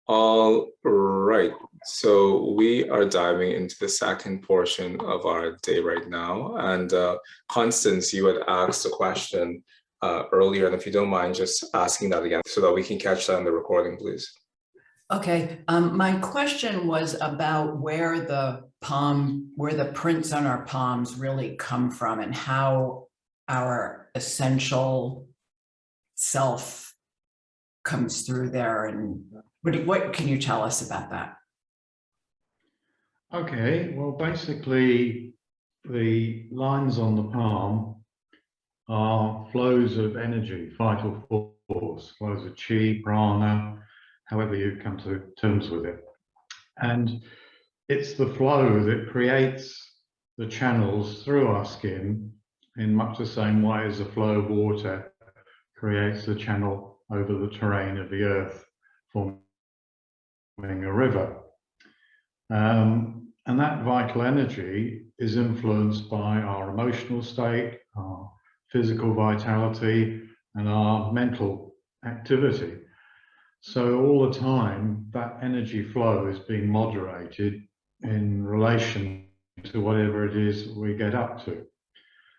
All right, so we are diving into the second portion of our day right now. And Constance, you had asked a question earlier, and if you don't mind just asking that again so that we can catch that in the recording, please. Okay, my question was about where the prints on our palms really come from and how our essential self comes through there. And what can you tell us about that? Okay, well, basically the lines on the palm are flows of energy, vital force, flows of chi, prana, however you come to terms with it. And it's the flow that creates the channels through our skin in much the same way as the flow of water creates the channel over the terrain of the earth, forming a river. And that vital energy is influenced by our emotional state, our physical vitality, and our mental activity. So all the time, that energy flow is being moderated in relation to whatever it is we get up to.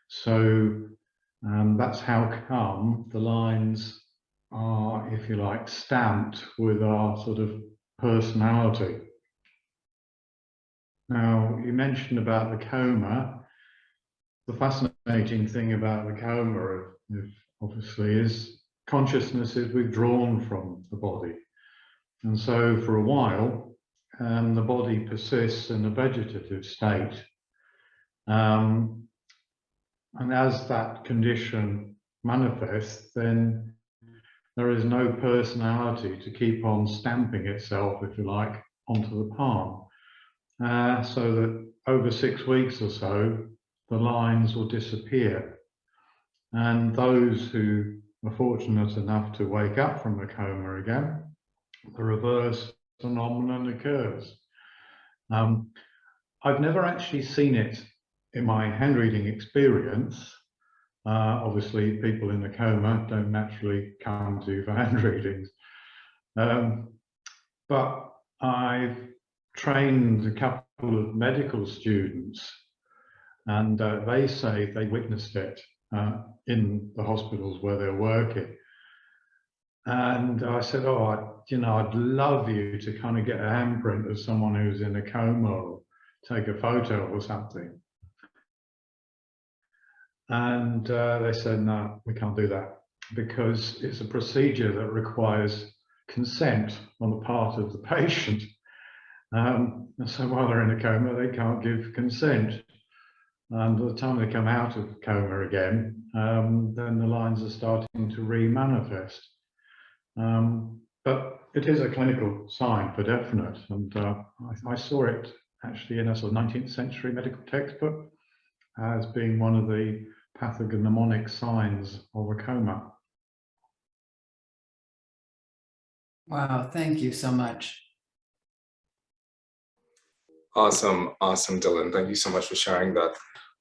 So that's how come the lines are, if you like, stamped with our sort of personality. Now, you mentioned about the coma. The fascinating thing about the coma, obviously, is consciousness is withdrawn from the body. And so for a while, the body persists in a vegetative state. And as that condition manifests, then there is no personality to keep on stamping itself, if you like, onto the palm. So that over 6 weeks or so, the lines will disappear. And those who are fortunate enough to wake up from the coma again, the reverse phenomenon occurs. I've never actually seen it in my hand reading experience. Obviously, people in a coma don't naturally come to for hand readings. But I've trained a couple of medical students, and they say they witnessed it in the hospitals where they're working. And I said, oh, I'd love you to kind of get a handprint of someone who's in a coma or take a photo or something. And they said, no, we can't do that because it's a procedure that requires consent on the part of the patient. And so while they're in a coma, they can't give consent. And by the time they come out of coma again, then the lines are starting to re-manifest. But it is a clinical sign for definite. And I saw it actually in a sort of 19th century medical textbook as being one of the pathognomonic signs of a coma. Wow, thank you so much. Awesome, Dylan. Thank you so much for sharing that.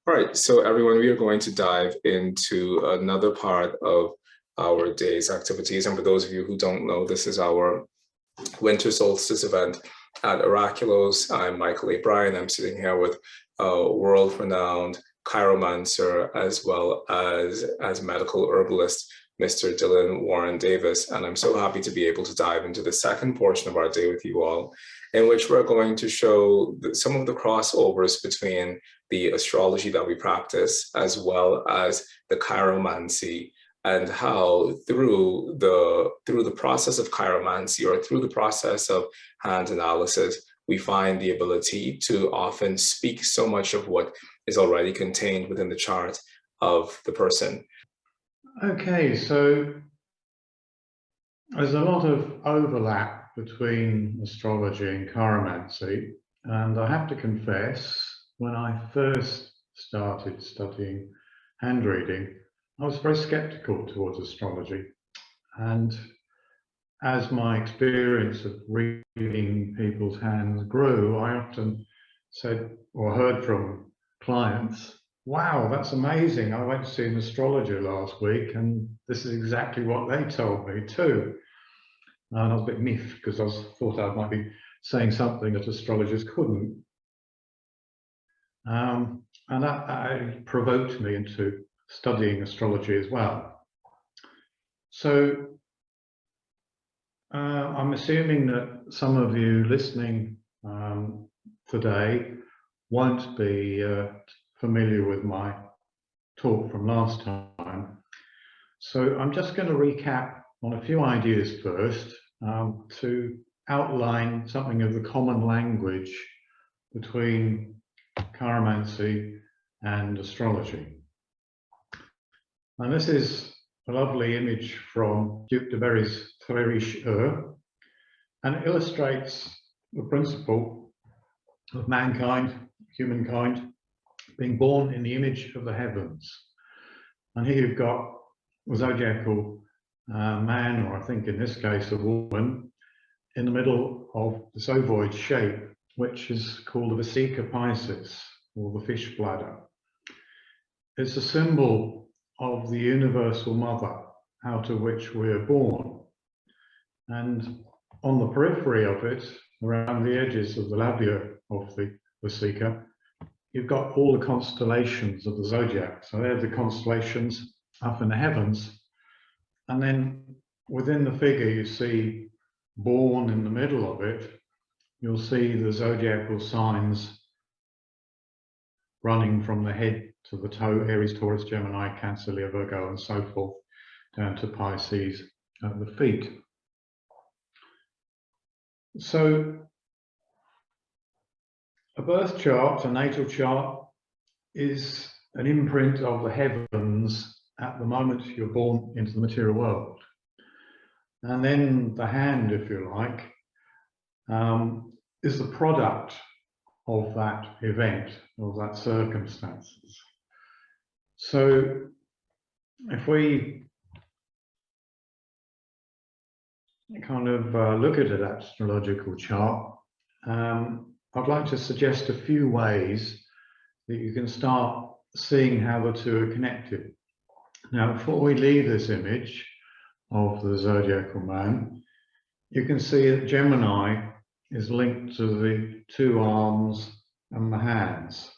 All right, so everyone, we are going to dive into another part of our day's activities. And for those of you who don't know, this is our winter solstice event at Oraculos. I'm Mychal Bryan. I'm sitting here with world-renowned chiromancer as well as medical herbalist, Mr. Dylan Warren Davis. And I'm so happy to be able to dive into the second portion of our day with you all, in which we're going to show some of the crossovers between the astrology that we practice as well as the chiromancy, and how through the process of chiromancy or through the process of hand analysis, we find the ability to often speak so much of what is already contained within the chart of the person. Okay, so there's a lot of overlap between astrology and chiromancy, and I have to confess, when I first started studying hand reading, I was very skeptical towards astrology. And as my experience of reading people's hands grew, I often said or heard from clients, wow, that's amazing. I went to see an astrologer last week and this is exactly what they told me too. And I was a bit miffed because thought I might be saying something that astrologers couldn't. And that provoked me into studying astrology as well. So I'm assuming that some of you listening today won't be familiar with my talk from last time. So I'm just going to recap on a few ideas first to outline something of the common language between chiromancy and astrology. And this is a lovely image from Duke de Berry's Friedrich, and it illustrates the principle of mankind, humankind, being born in the image of the heavens. And here you've got a zodiacal man, or I think in this case a woman, in the middle of this ovoid shape, which is called the Vesica Piscis, or the fish bladder. It's a symbol of the universal mother out of which we are born. And on the periphery of it, around the edges of the labia of the Vesica, you've got all the constellations of the zodiac. So they're the constellations up in the heavens. And then within the figure, you see born in the middle of it, you'll see the zodiacal signs running from the head to the toe, Aries, Taurus, Gemini, Cancer, Leo, Virgo, and so forth, down to Pisces at the feet. So a birth chart, a natal chart, is an imprint of the heavens at the moment you're born into the material world. And then the hand, if you like, is the product of that event, of that circumstances. So if we kind of look at an astrological chart, I'd like to suggest a few ways that you can start seeing how the two are connected. Now, before we leave this image of the zodiacal man, you can see that Gemini is linked to the two arms and the hands.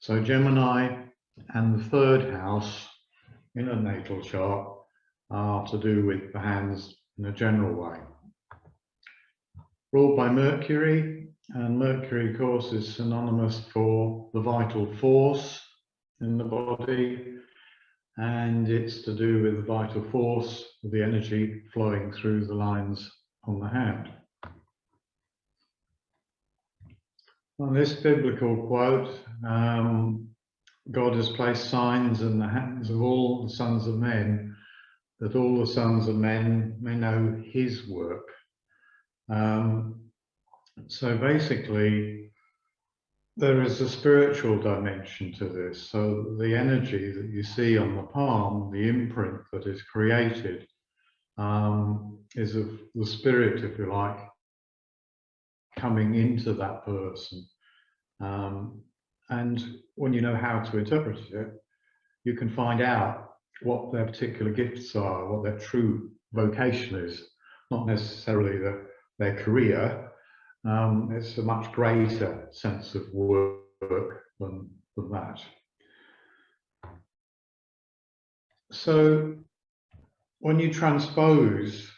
So Gemini and the third house in a natal chart are to do with the hands in a general way. Ruled by Mercury, and Mercury, of course, is synonymous for the vital force in the body, and it's to do with the vital force of the energy flowing through the lines on the hand. On this biblical quote, God has placed signs in the hands of all the sons of men, that all the sons of men may know his work. So basically, there is a spiritual dimension to this. So the energy that you see on the palm, the imprint that is created, is of the spirit, if you like, coming into that person. And when you know how to interpret it, you can find out what their particular gifts are, what their true vocation is, not necessarily their career. It's a much greater sense of work than that. So when you transpose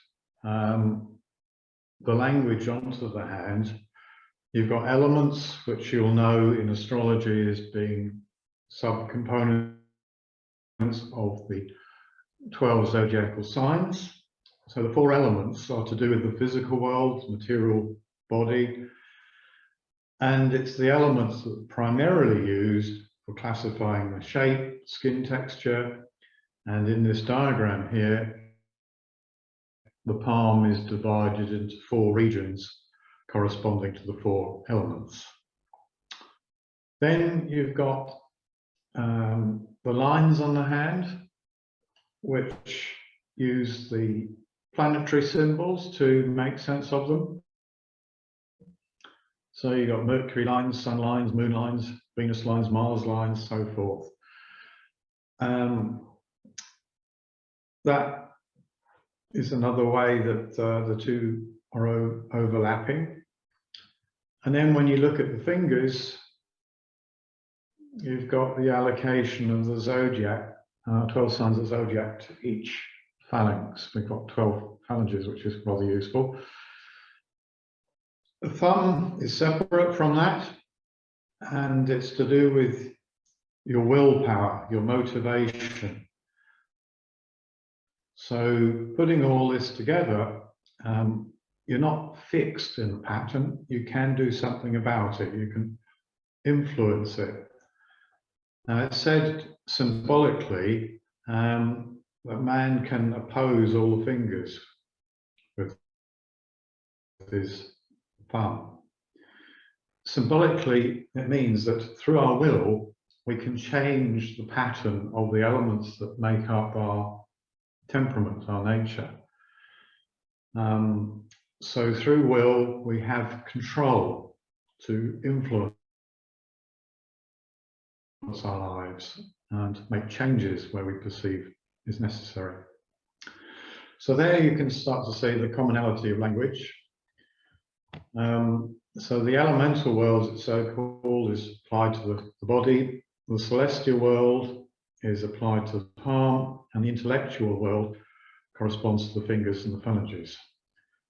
the language onto the hand, you've got elements which you'll know in astrology as being subcomponents of the 12 zodiacal signs. So the 4 elements are to do with the physical world, material body, and it's the elements that are primarily used for classifying the shape, skin texture, and in this diagram here, the palm is divided into 4 regions corresponding to the 4 elements. Then you've got the lines on the hand, which use the planetary symbols to make sense of them. So you've got Mercury lines, Sun lines, Moon lines, Venus lines, Mars lines, so forth. That is another way that the two are overlapping. And then when you look at the fingers, you've got the allocation of the zodiac, 12 signs of zodiac to each phalanx. We've got 12 phalanges, which is rather useful. The thumb is separate from that, and it's to do with your willpower, your motivation. So putting all this together, you're not fixed in a pattern. You can do something about it. You can influence it. Now, it's said symbolically that man can oppose all the fingers with his thumb. Symbolically, it means that through our will, we can change the pattern of the elements that make up our temperament, our nature. So through will, we have control to influence our lives and make changes where we perceive is necessary. So there you can start to see the commonality of language. So the elemental world, it's so called, is applied to the body. The celestial world is applied to the palm, and the intellectual world corresponds to the fingers and the phalanges.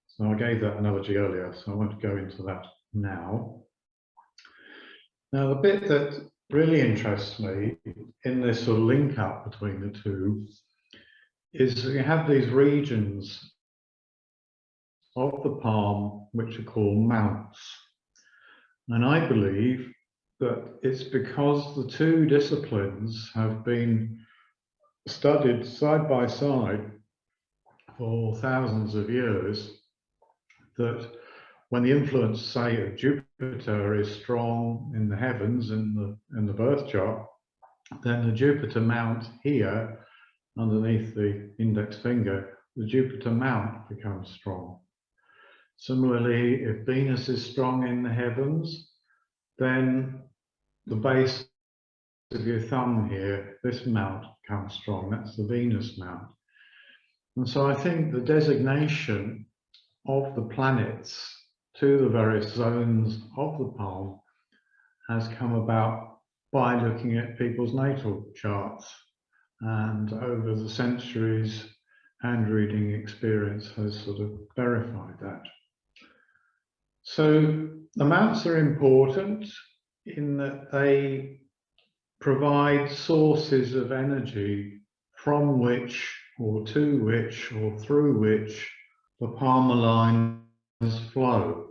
So I gave that analogy earlier, so I won't go into that now. Now, the bit that really interests me in this sort of link up between the two is that you have these regions of the palm which are called mounts. And I believe that it's because the two disciplines have been studied side by side for thousands of years, that when the influence, say, of Jupiter is strong in the heavens in the birth chart, then the Jupiter mount here underneath the index finger, the Jupiter mount becomes strong. Similarly, if Venus is strong in the heavens, then the base of your thumb here, this mount becomes strong. That's the Venus mount. And so I think the designation of the planets to the various zones of the palm has come about by looking at people's natal charts. And over the centuries, hand reading experience has sort of verified that. So the mounts are important in that they provide sources of energy from which, or to which, or through which the palmar lines flow.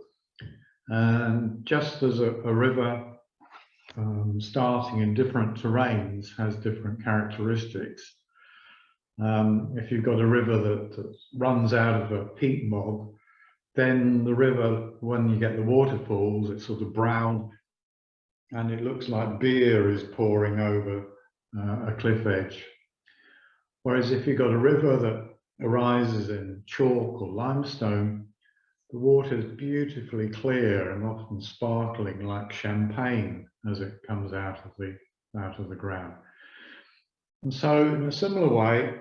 And just as a river starting in different terrains has different characteristics, if you've got a river that runs out of a peat bog, then the river, when you get the waterfalls, it's sort of brown and it looks like beer is pouring over a cliff edge. Whereas if you've got a river that arises in chalk or limestone, the water is beautifully clear and often sparkling like champagne as it comes out of the ground. And so in a similar way,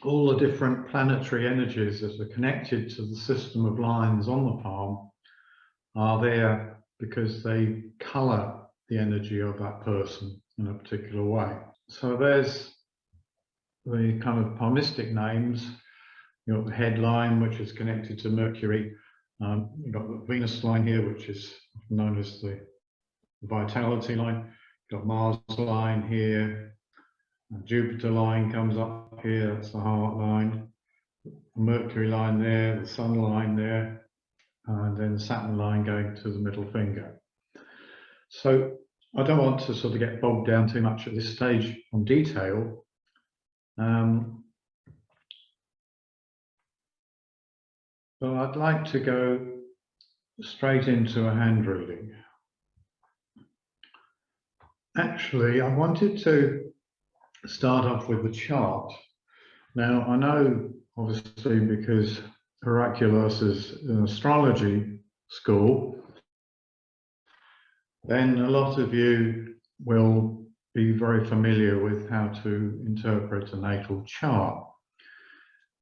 all the different planetary energies that are connected to the system of lines on the palm are there because they colour the energy of that person in a particular way. So there's the kind of palmistic names. You've got the head line, which is connected to Mercury. You've got the Venus line here, which is known as the vitality line. You've got Mars line here. Jupiter line comes up here, that's the heart line. Mercury line there, the Sun line there, and then the Saturn line going to the middle finger. So I don't want to sort of get bogged down too much at this stage on detail. But I'd like to go straight into a hand reading. Actually, I wanted to start off with the chart. Now, I know, obviously, because Oraculos is an astrology school, then a lot of you will be very familiar with how to interpret a natal chart.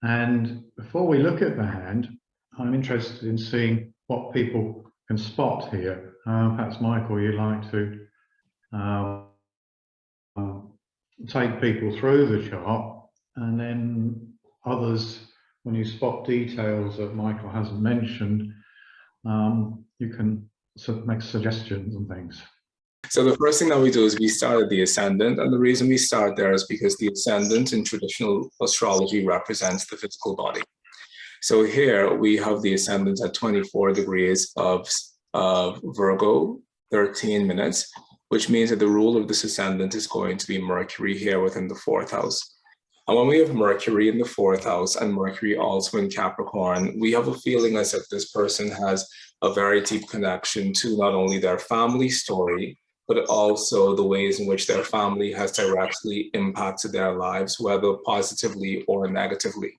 And before we look at the hand, I'm interested in seeing what people can spot here. Perhaps, Michael, you'd like to take people through the chart, and then others, when you spot details that Michael hasn't mentioned, you can make suggestions and things. So the first thing that we do is we start at the ascendant, and the reason we start there is because the ascendant in traditional astrology represents the physical body. So here we have the ascendant at 24 degrees of Virgo, 13 minutes, which means that the ruler of this ascendant is going to be Mercury here within the 4th house. And when we have Mercury in the 4th house and Mercury also in Capricorn, we have a feeling as if this person has a very deep connection to not only their family story, but also the ways in which their family has directly impacted their lives, whether positively or negatively.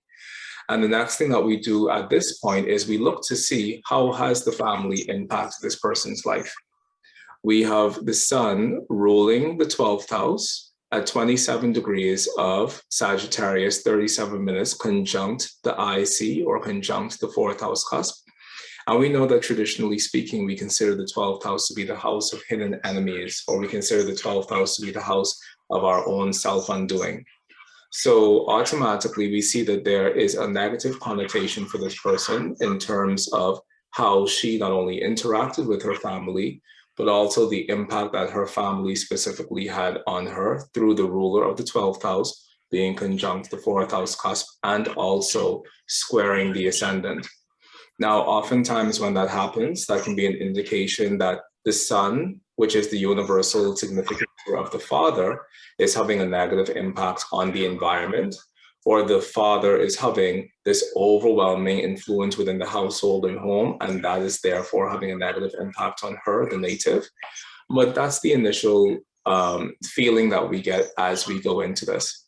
And the next thing that we do at this point is we look to see how has the family impacted this person's life. We have the sun ruling the 12th house at 27 degrees of Sagittarius, 37 minutes, conjunct the IC or conjunct the 4th house cusp. And we know that traditionally speaking, we consider the 12th house to be the house of hidden enemies, or we consider the 12th house to be the house of our own self-undoing. So automatically, we see that there is a negative connotation for this person in terms of how she not only interacted with her family, but also the impact that her family specifically had on her through the ruler of the 12th house being conjunct the 4th house cusp and also squaring the ascendant. Now, oftentimes when that happens, that can be an indication that the sun, which is the universal significator of the father, is having a negative impact on the environment, or the father is having this overwhelming influence within the household and home, and that is therefore having a negative impact on her, the native. But that's the initial feeling that we get as we go into this.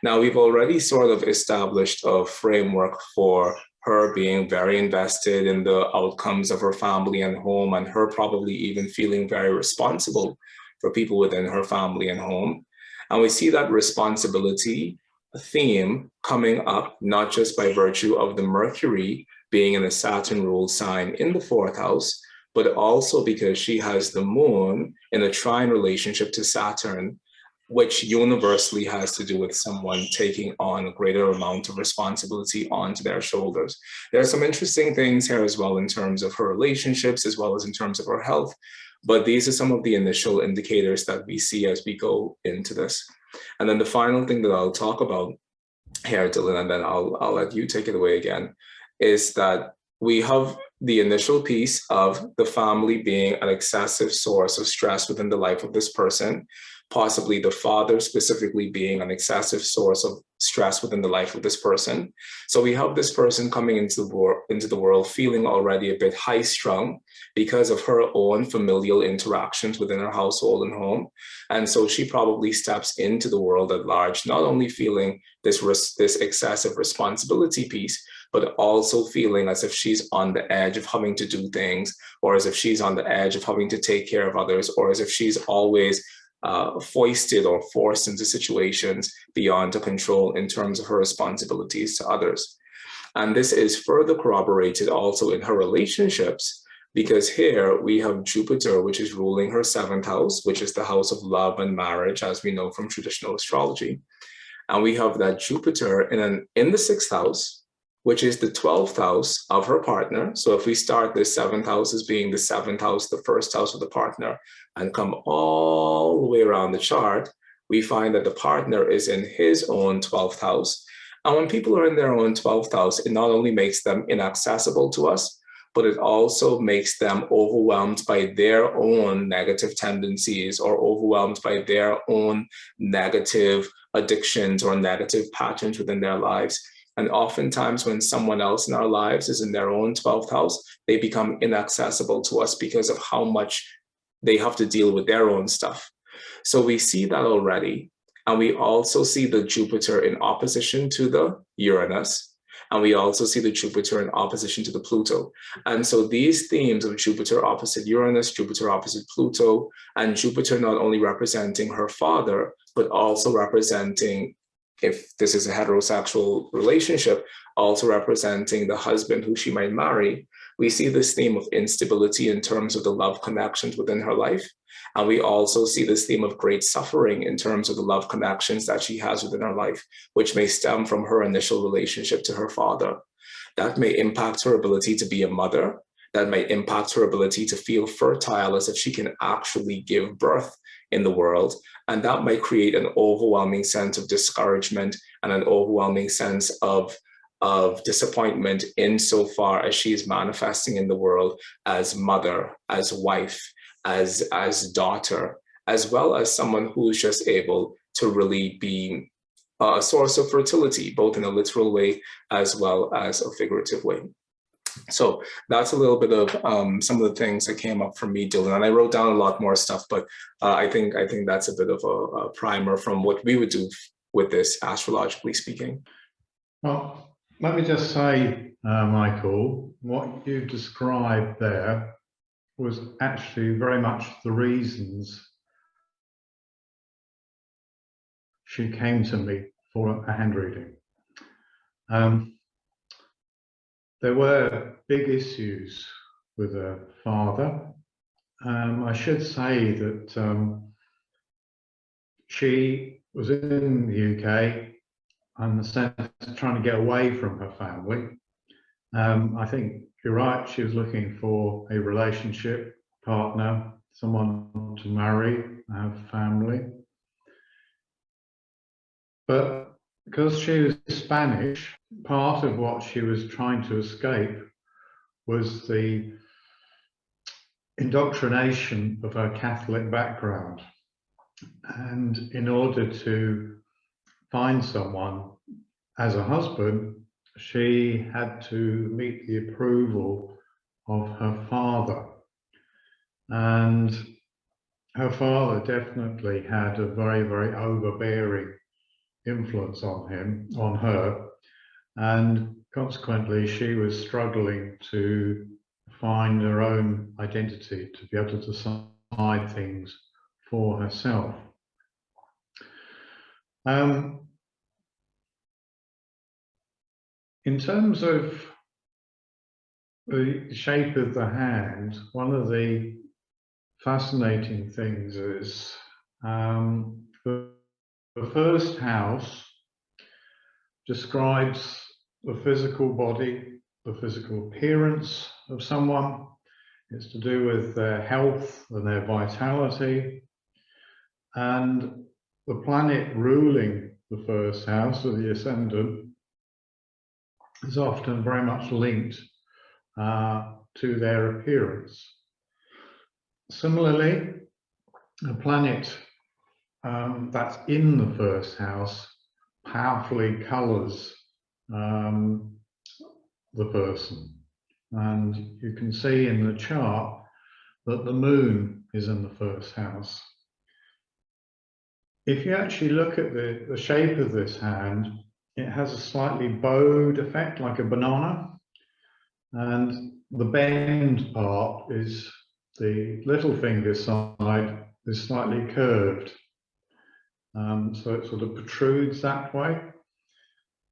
Now, we've already sort of established a framework for her being very invested in the outcomes of her family and home, and her probably even feeling very responsible for people within her family and home. And we see that responsibility theme coming up, not just by virtue of the Mercury being in a Saturn-ruled sign in the 4th house, but also because she has the moon in a trine relationship to Saturn, which universally has to do with someone taking on a greater amount of responsibility onto their shoulders. There are some interesting things here as well in terms of her relationships, as well as in terms of her health, but these are some of the initial indicators that we see as we go into this. And then the final thing that I'll talk about here, Dylan, and then I'll let you take it away again, is that we have the initial piece of the family being an excessive source of stress within the life of this person, possibly the father specifically being an excessive source of stress within the life of this person. So we have this person coming into the world feeling already a bit high-strung because of her own familial interactions within her household and home. And so she probably steps into the world at large, not only feeling this excessive responsibility piece, but also feeling as if she's on the edge of having to do things, or as if she's on the edge of having to take care of others, or as if she's always foisted or forced into situations beyond her control in terms of her responsibilities to others. And this is further corroborated also in her relationships, because here we have Jupiter, which is ruling her 7th house, which is the house of love and marriage, as we know from traditional astrology. And we have that Jupiter in the 6th house, which is the 12th house of her partner. So if we start this 7th house as being the 7th house, the 1st house of the partner, and come all the way around the chart, we find that the partner is in his own 12th house. And when people are in their own 12th house, it not only makes them inaccessible to us, but it also makes them overwhelmed by their own negative tendencies, or overwhelmed by their own negative addictions or negative patterns within their lives. And oftentimes when someone else in our lives is in their own 12th house, they become inaccessible to us because of how much they have to deal with their own stuff. So we see that already. And we also see the Jupiter in opposition to the Uranus. And we also see the Jupiter in opposition to the Pluto. And so these themes of Jupiter opposite Uranus, Jupiter opposite Pluto, and Jupiter not only representing her father, but also representing if this is a heterosexual relationship, also representing the husband who she might marry, we see this theme of instability in terms of the love connections within her life. And we also see this theme of great suffering in terms of the love connections that she has within her life, which may stem from her initial relationship to her father. That may impact her ability to be a mother. That may impact her ability to feel fertile, as if she can actually give birth in the world. And that might create an overwhelming sense of discouragement and an overwhelming sense of disappointment insofar as she is manifesting in the world as mother, as wife, as daughter, as well as someone who's just able to really be a source of fertility, both in a literal way as well as a figurative way. So that's a little bit of some of the things that came up for me, Dylan. And I wrote down a lot more stuff, but I think that's a bit of a primer from what we would do with this, astrologically speaking. Well, let me just say, Mychal, what you described there was actually very much the reasons she came to me for a hand reading. There were big issues with her father. I should say that she was in the UK in the sense of trying to get away from her family. I think you're right, she was looking for a relationship partner, someone to marry, have family. But because she was Spanish, part of what she was trying to escape was the indoctrination of her Catholic background. And in order to find someone as a husband, she had to meet the approval of her father. And her father definitely had a very, very overbearing influence on her, and consequently she was struggling to find her own identity, to be able to decide things for herself. In terms of the shape of the hand, one of the fascinating things is the first house describes the physical body, the physical appearance of someone. It's to do with their health and their vitality. And the planet ruling the first house, or the ascendant, is often very much linked to their appearance. Similarly, a planet that's in the first house powerfully colours the person. And you can see in the chart that the moon is in the first house. If you actually look at the shape of this hand, it has a slightly bowed effect, like a banana. And the bend part is the little finger side is slightly curved. So it sort of protrudes that way.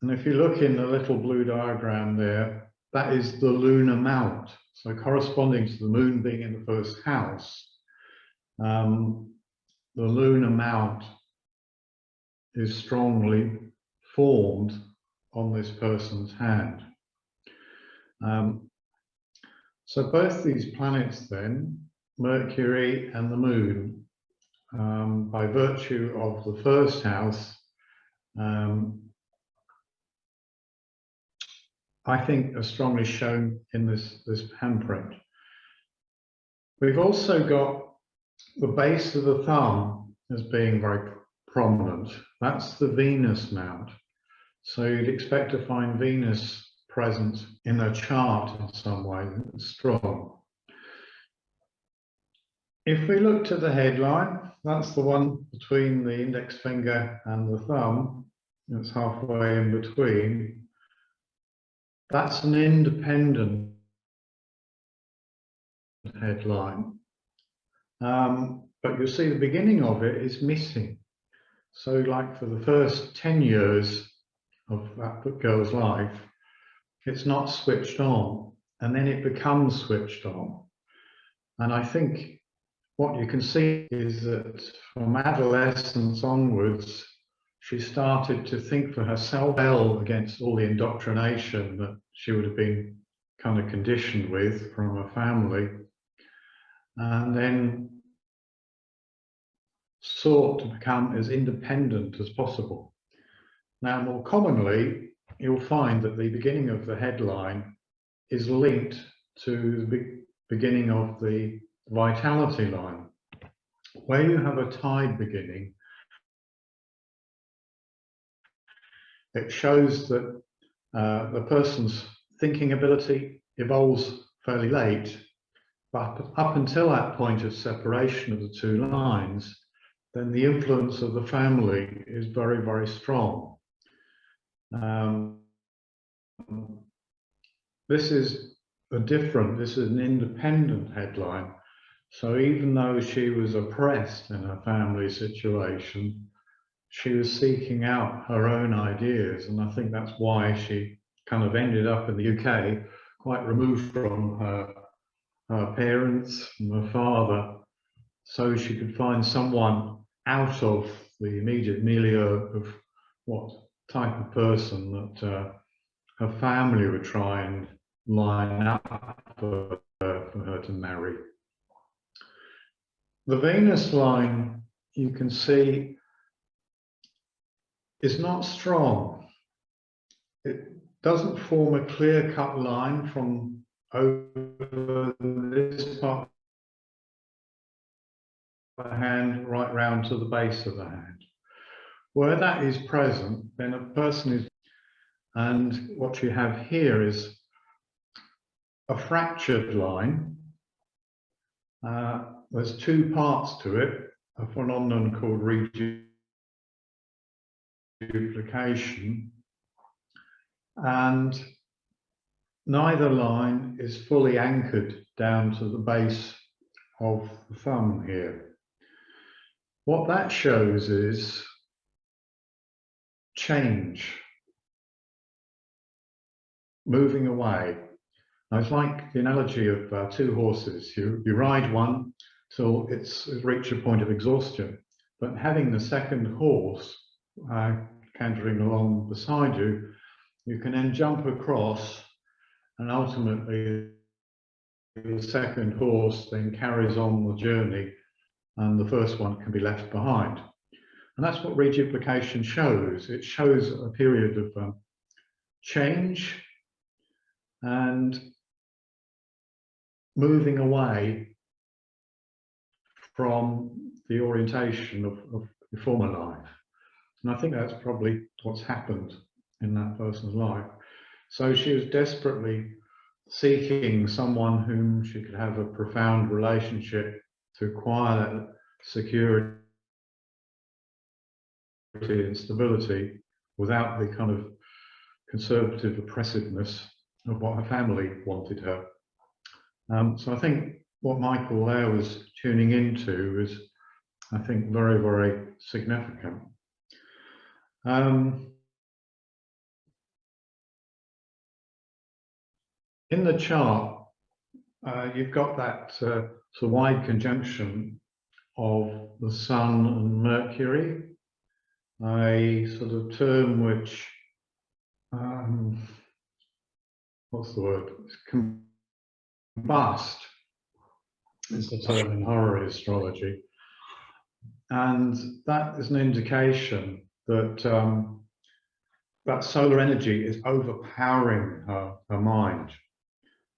And if you look in the little blue diagram there, that is the lunar mount. So corresponding to the moon being in the first house, the lunar mount is strongly formed on this person's hand. So both these planets then, Mercury and the moon, by virtue of the first house, I think are strongly shown in this handprint. We've also got the base of the thumb as being very prominent. That's the Venus mount. So you'd expect to find Venus present in a chart in some way, strong. If we look to the headline, that's the one between the index finger and the thumb. It's halfway in between. That's an independent headline. But you'll see the beginning of it is missing. So like for the first 10 years of that girl's life, it's not switched on, and then it becomes switched on. And I think what you can see is that from adolescence onwards, she started to think for herself well against all the indoctrination that she would have been kind of conditioned with from her family, and then sought to become as independent as possible. Now, more commonly, you'll find that the beginning of the headline is linked to the beginning of the vitality line. Where you have a tide beginning, it shows that the person's thinking ability evolves fairly late, but up until that point of separation of the two lines, then the influence of the family is very, very strong. This is an independent headline. So even though she was oppressed in her family situation, she was seeking out her own ideas. And I think that's why she kind of ended up in the UK, quite removed from her parents and her father, so she could find someone out of the immediate milieu of what type of person that her family would try and line up for her to marry. The Venus line, you can see, is not strong. It doesn't form a clear-cut line from over this part of the hand right round to the base of the hand. Where that is present, then a person is, and what you have here is a fractured line. There's two parts to it, a phenomenon called reduplication, and neither line is fully anchored down to the base of the thumb here. What that shows is change, moving away. Now, it's like the analogy of two horses. You ride one till it's reached a point of exhaustion, but having the second horse cantering along beside you, you can then jump across, and ultimately the second horse then carries on the journey and the first one can be left behind. And that's what reduplication shows. It shows a period of change and moving away from the orientation of your former life. And I think that's probably what's happened in that person's life. So she was desperately seeking someone whom she could have a profound relationship to acquire that security and stability without the kind of conservative oppressiveness of what her family wanted her. So I think what Mychal there was tuning into is, I think, very, very significant. In the chart, you've got that sort of wide conjunction of the Sun and Mercury, a sort of term which, what's the word? Combust is the term in horary astrology. And that is an indication that that solar energy is overpowering her mind.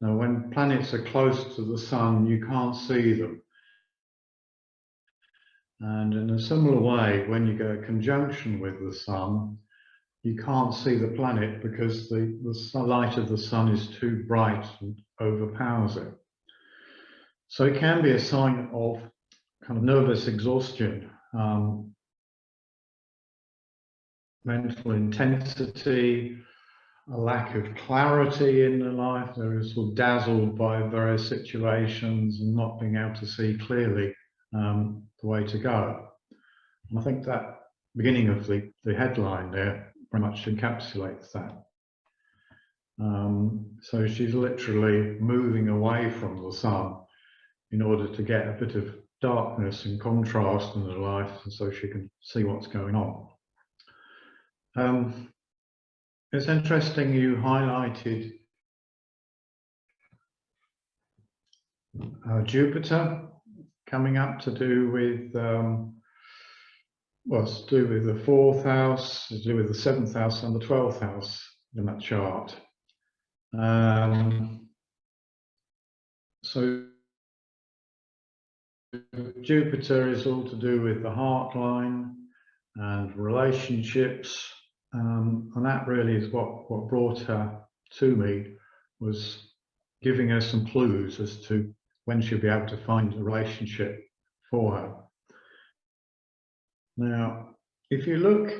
Now, when planets are close to the Sun, you can't see them. And in a similar way, when you go conjunction with the Sun, you can't see the planet because the light of the Sun is too bright and overpowers it. So it can be a sign of kind of nervous exhaustion, mental intensity, a lack of clarity in the life. They're sort of dazzled by various situations and not being able to see clearly the way to go. And I think that beginning of the headline there very much encapsulates that. So she's literally moving away from the sun in order to get a bit of darkness and contrast in her life, and so she can see what's going on. It's interesting you highlighted Jupiter coming up to do with, well, it's to do with the 4th house, to do with the 7th house and the 12th house in that chart. So Jupiter is all to do with the heart line and relationships, and that really is what brought her to me, was giving her some clues as to when she'll be able to find a relationship for her. Now, if you look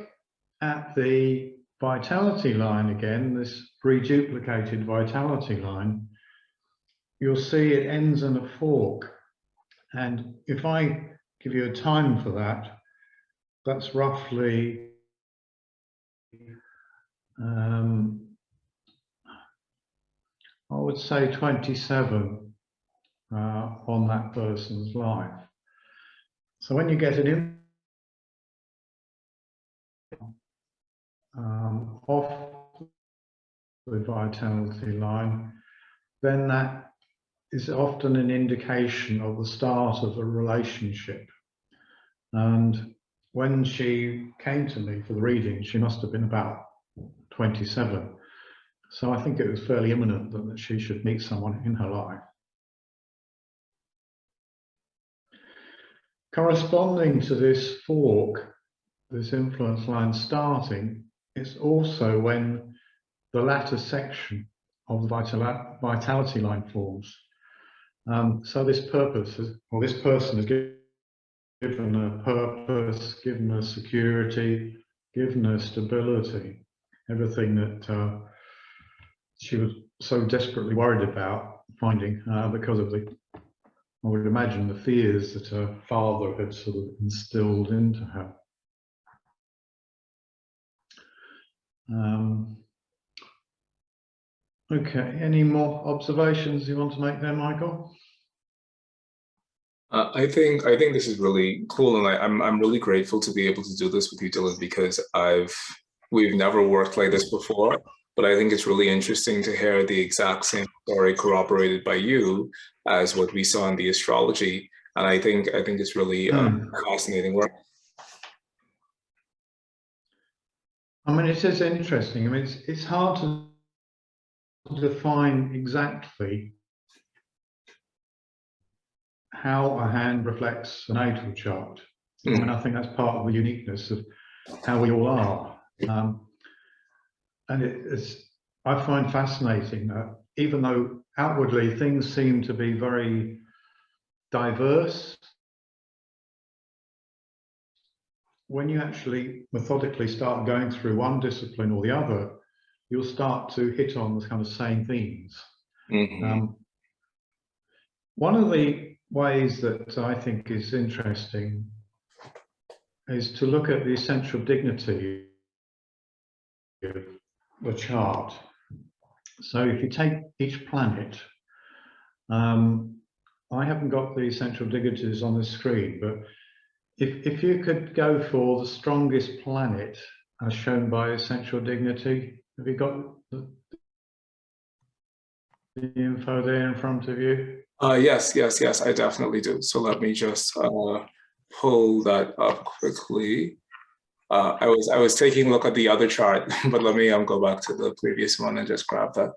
at the vitality line again, this reduplicated vitality line, you'll see it ends in a fork. And if I give you a time for that, that's roughly I would say 27 on that person's life. So when you get an off the vitality line, then that is often an indication of the start of a relationship. And when she came to me for the reading, she must have been about 27. So I think it was fairly imminent that she should meet someone in her life. Corresponding to this fork, this influence line starting, is also when the latter section of the vitality line forms. So this purpose, or this person has given a purpose, given a security, given a stability, everything that she was so desperately worried about finding because of the, I would imagine, the fears that her father had sort of instilled into her. Okay, any more observations you want to make there, Mychal? I think this is really cool, and I'm really grateful to be able to do this with you, Dylan, because we've never worked like this before. But I think it's really interesting to hear the exact same story corroborated by you as what we saw in the astrology, and I think it's really fascinating work. I mean, it is interesting. I mean, it's hard to define exactly how a hand reflects a natal chart. I mean, I think that's part of the uniqueness of how we all are. And I find fascinating that even though outwardly things seem to be very diverse, when you actually methodically start going through one discipline or the other, you'll start to hit on the kind of same themes. One of the ways that I think is interesting is to look at the essential dignity of the chart. So if you take each planet, I haven't got the essential dignities on the screen, but if you could go for the strongest planet as shown by essential dignity, have you got the info there in front of you? Yes, I definitely do. So let me just pull that up quickly. I was taking a look at the other chart, but let me go back to the previous one and just grab that.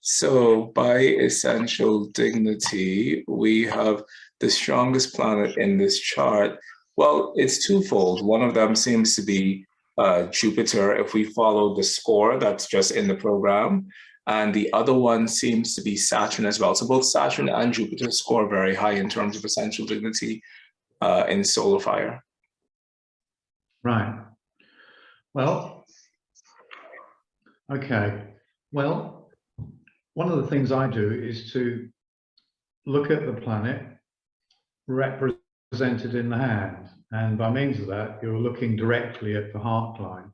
So by essential dignity, we have the strongest planet in this chart. Well, it's twofold. One of them seems to be Jupiter, if we follow the score that's just in the program. And the other one seems to be Saturn as well. So both Saturn and Jupiter score very high in terms of essential dignity in solar fire. Right. Well, okay. Well, one of the things I do is to look at the planet, represent represented in the hand. And by means of that, you're looking directly at the heart line.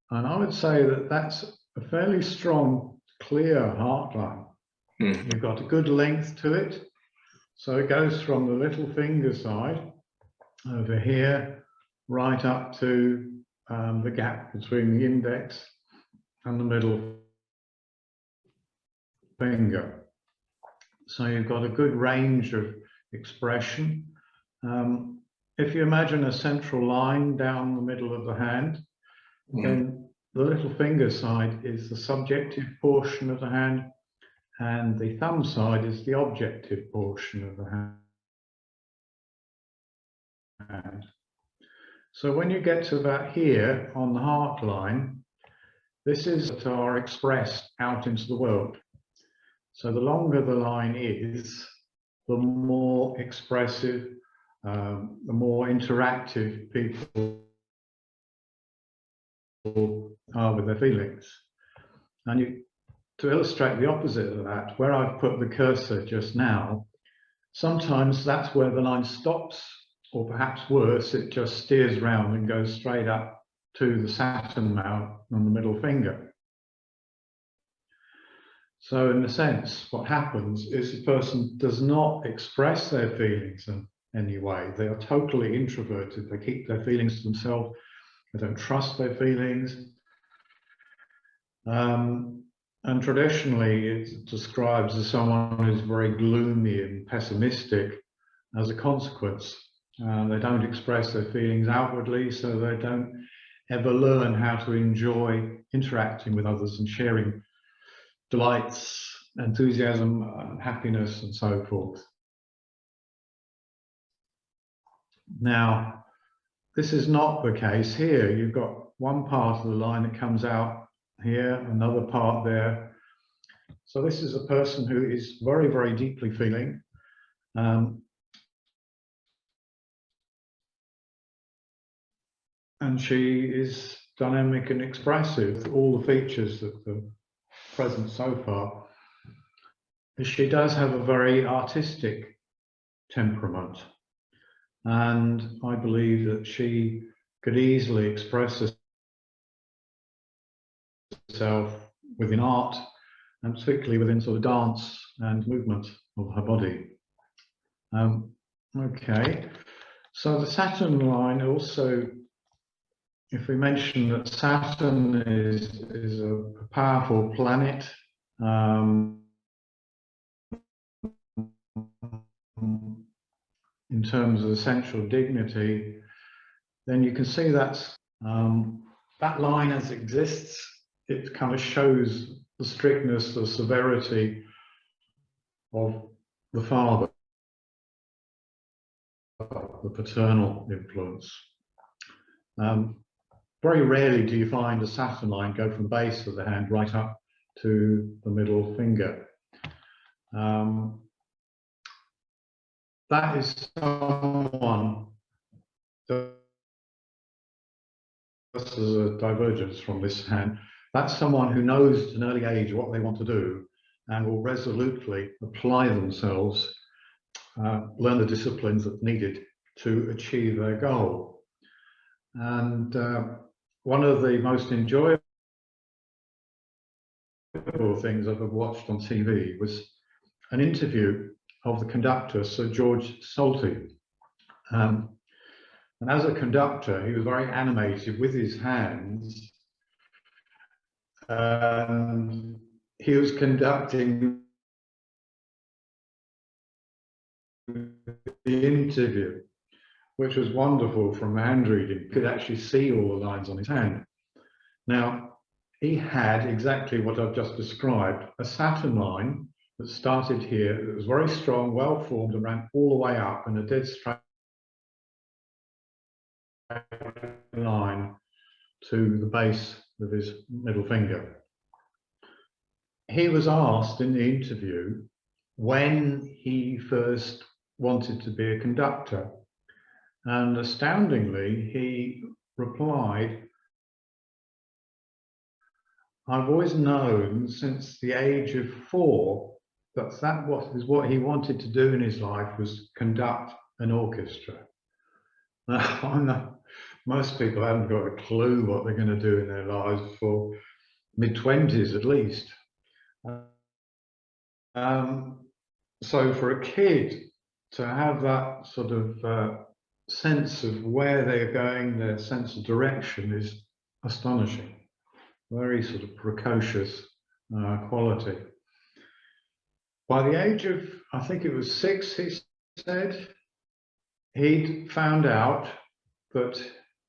And I would say that that's a fairly strong, clear heart line. You've got a good length to it. So it goes from the little finger side over here, right up to the gap between the index and the middle finger. So you've got a good range of expression. If you imagine a central line down the middle of the hand, then the little finger side is the subjective portion of the hand, and the thumb side is the objective portion of the hand. So when you get to about here on the heart line, this is that are expressed out into the world. So the longer the line is, the more expressive, the more interactive people are with their feelings. And to illustrate the opposite of that, where I've put the cursor just now, sometimes that's where the line stops, or perhaps worse, it just steers round and goes straight up to the Saturn mount on the middle finger. So in a sense, what happens is the person does not express their feelings in any way. They are totally introverted. They keep their feelings to themselves. They don't trust their feelings. And traditionally, it describes as someone who's very gloomy and pessimistic as a consequence. They don't express their feelings outwardly, so they don't ever learn how to enjoy interacting with others and sharing delights, enthusiasm, happiness, and so forth. Now, this is not the case here. You've got one part of the line that comes out here, another part there. So this is a person who is very, very deeply feeling. And she is dynamic and expressive, all the features that are present so far. She does have a very artistic temperament. And I believe that she could easily express herself within art, and particularly within sort of dance and movement of her body. Okay, so the Saturn line also, if we mention that Saturn is a powerful planet, in terms of essential dignity, then you can see that's that line as it exists. It kind of shows the strictness, the severity of the father, the paternal influence. Very rarely do you find a Saturn line go from the base of the hand right up to the middle finger. That is someone, this is a divergence from this hand, that's someone who knows at an early age what they want to do and will resolutely apply themselves, learn the disciplines that are needed to achieve their goal. And one of the most enjoyable things I've ever watched on TV was an interview of the conductor, Sir George Solti. And as a conductor, he was very animated with his hands. And he was conducting the interview, which was wonderful from hand reading. You could actually see all the lines on his hand. Now, he had exactly what I've just described, a Saturn line that started here, that was very strong, well formed, and ran all the way up in a dead straight line to the base of his middle finger. He was asked in the interview when he first wanted to be a conductor, and astoundingly, he replied, "I've always known since the age of 4 what he wanted to do in his life, was conduct an orchestra. Now, most people haven't got a clue what they're going to do in their lives for mid-20s at least. So for a kid to have that sort of sense of where they're going, their sense of direction, is astonishing. Very sort of precocious quality. By the age of, I think it was 6, he said, he'd found out that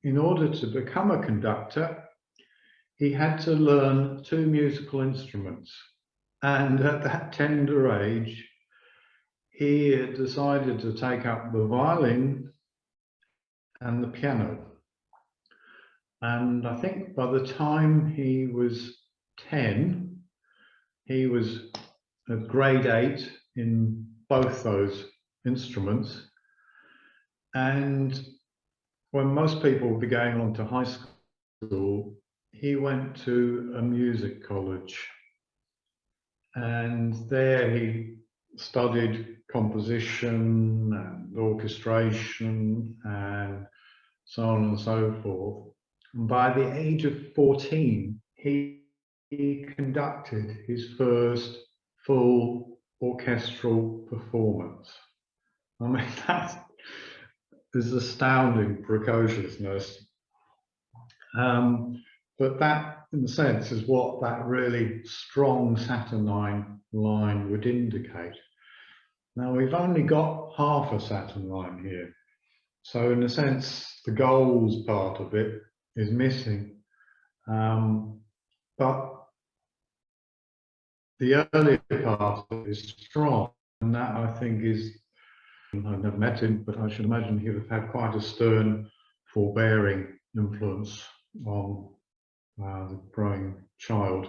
in order to become a conductor, he had to learn 2 musical instruments. And at that tender age, he had decided to take up the violin and the piano. And I think by the time he was 10, he was at grade 8 in both those instruments. And when most people would be going on to high school, he went to a music college. And there he studied composition and orchestration and so on and so forth. And by the age of 14, he conducted his first full orchestral performance. I mean, that is astounding precociousness. But that, in a sense, is what that really strong Saturnine line would indicate. Now, we've only got half a Saturn line here. So, in a sense, the goals part of it is missing. But the earlier part is strong, and that, I think, is, I've never met him, but I should imagine he would have had quite a stern, forbearing influence on the growing child.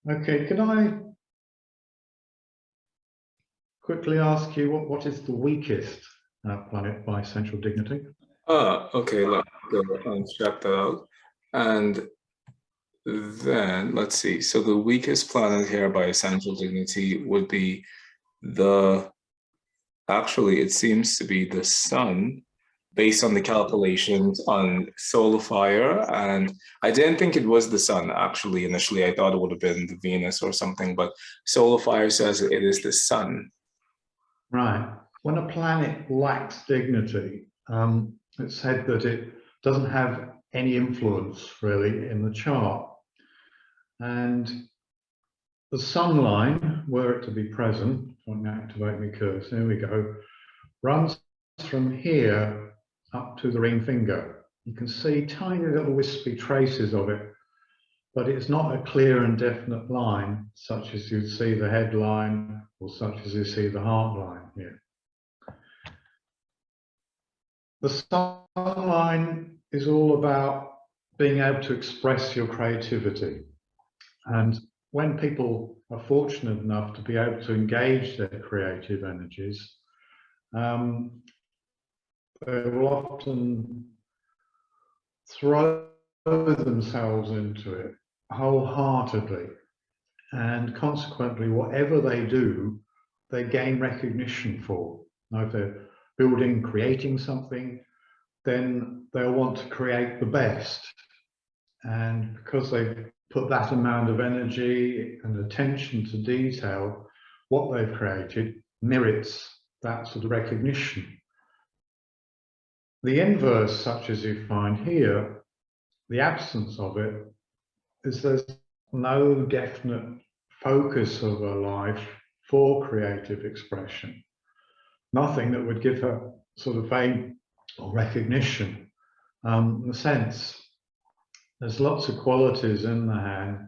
Okay, can I quickly ask you what is the weakest planet by essential dignity? Okay, let's go and check that out. And then let's see. So the weakest planet here by essential dignity would be actually it seems to be the Sun, based on the calculations on solar fire. And I didn't think it was the Sun, actually. Initially, I thought it would have been the Venus or something, but solar fire says it is the Sun. Right. When a planet lacks dignity, it's said that it doesn't have any influence really in the chart. And the Sun line, were it to be present, if I can activate my cursor, there we go, runs from here up to the ring finger. You can see tiny little wispy traces of it, but it's not a clear and definite line, such as you see the headline or such as you see the heart line here. The Sun line is all about being able to express your creativity. And when people are fortunate enough to be able to engage their creative energies, they will often throw themselves into it wholeheartedly, and consequently whatever they do, they gain recognition for. Now, if they're building, creating something, then they'll want to create the best, and because they've put that amount of energy and attention to detail, what they've created merits that sort of recognition. The inverse, such as you find here, the absence of it, is there's no definite focus of her life for creative expression. Nothing that would give her sort of fame or recognition. In a sense, there's lots of qualities in the hand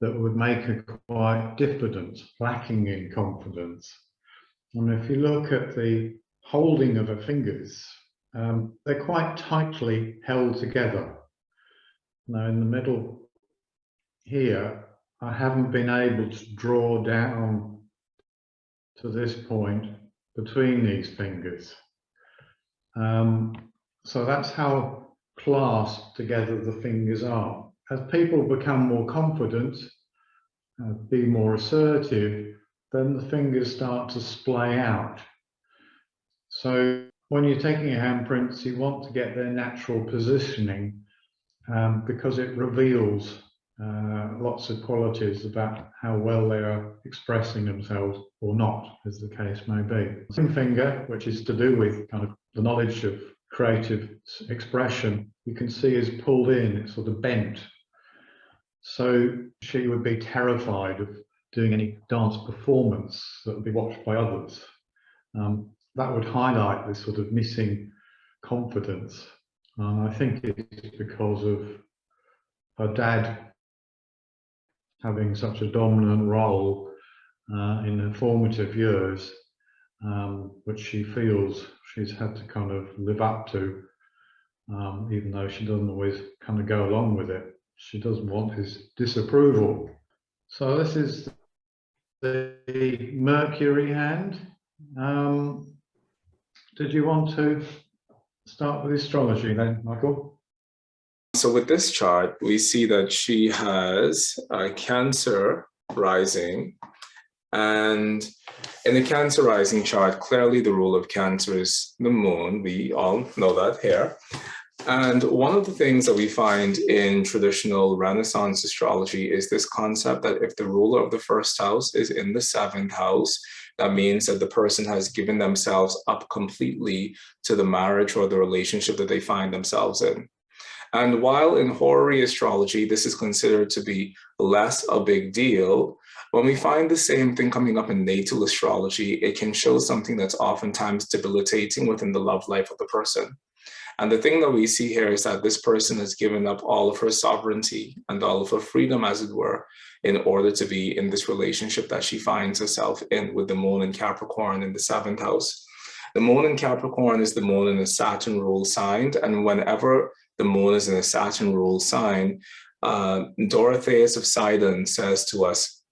that would make her quite diffident, lacking in confidence. And if you look at the holding of her fingers, they're quite tightly held together. Now in the middle here, I haven't been able to draw down to this point between these fingers. So that's how clasped together the fingers are. As people become more confident be more assertive, then the fingers start to splay out. So when you're taking your handprints, you want to get their natural positioning because it reveals lots of qualities about how well they are expressing themselves or not, as the case may be. Ring finger, which is to do with kind of the knowledge of creative expression, you can see is pulled in, it's sort of bent. So she would be terrified of doing any dance performance that would be watched by others. That would highlight this sort of missing confidence. And I think it's because of her dad having such a dominant role in her formative years, which she feels she's had to kind of live up to, even though she doesn't always kind of go along with it. She doesn't want his disapproval. So this is the Mercury hand. Did you want to start with astrology then, Mychal? So with this chart, we see that she has a Cancer rising. And in the Cancer rising chart, clearly the rule of Cancer is the moon. We all know that here. And one of the things that we find in traditional Renaissance astrology is this concept that if the ruler of the first house is in the 7th house, that means that the person has given themselves up completely to the marriage or the relationship that they find themselves in. And while in horary astrology, this is considered to be less a big deal, when we find the same thing coming up in natal astrology, it can show something that's oftentimes debilitating within the love life of the person. And the thing that we see here is that this person has given up all of her sovereignty and all of her freedom, as it were, in order to be in this relationship that she finds herself in with the moon in Capricorn in the 7th house. The moon in Capricorn is the moon in a Saturn ruled sign, and whenever the moon is in a Saturn ruled sign, Dorotheus of Sidon says to us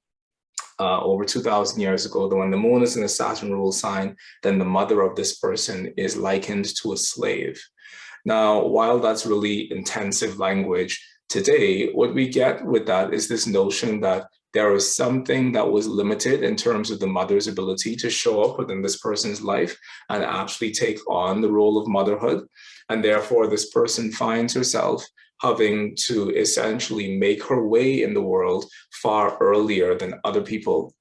over 2,000 years ago that when the moon is in a Saturn ruled sign, then the mother of this person is likened to a slave. Now, while that's really intensive language, today, what we get with that is this notion that there is something that was limited in terms of the mother's ability to show up within this person's life and actually take on the role of motherhood. And therefore, this person finds herself having to essentially make her way in the world far earlier than other people.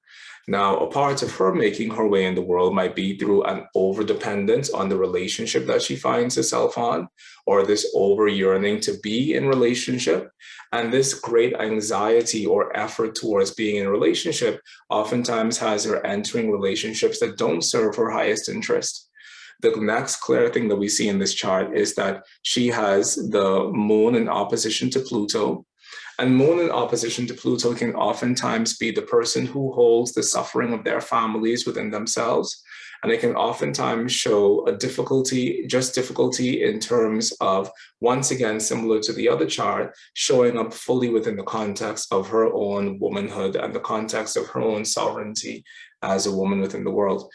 Now, a part of her making her way in the world might be through an over-dependence on the relationship that she finds herself on, or this over-yearning to be in relationship. And this great anxiety or effort towards being in a relationship oftentimes has her entering relationships that don't serve her highest interest. The next clear thing that we see in this chart is that she has the moon in opposition to Pluto. And moon in opposition to Pluto can oftentimes be the person who holds the suffering of their families within themselves. And it can oftentimes show a difficulty in terms of, once again, similar to the other chart, showing up fully within the context of her own womanhood and the context of her own sovereignty as a woman within the world.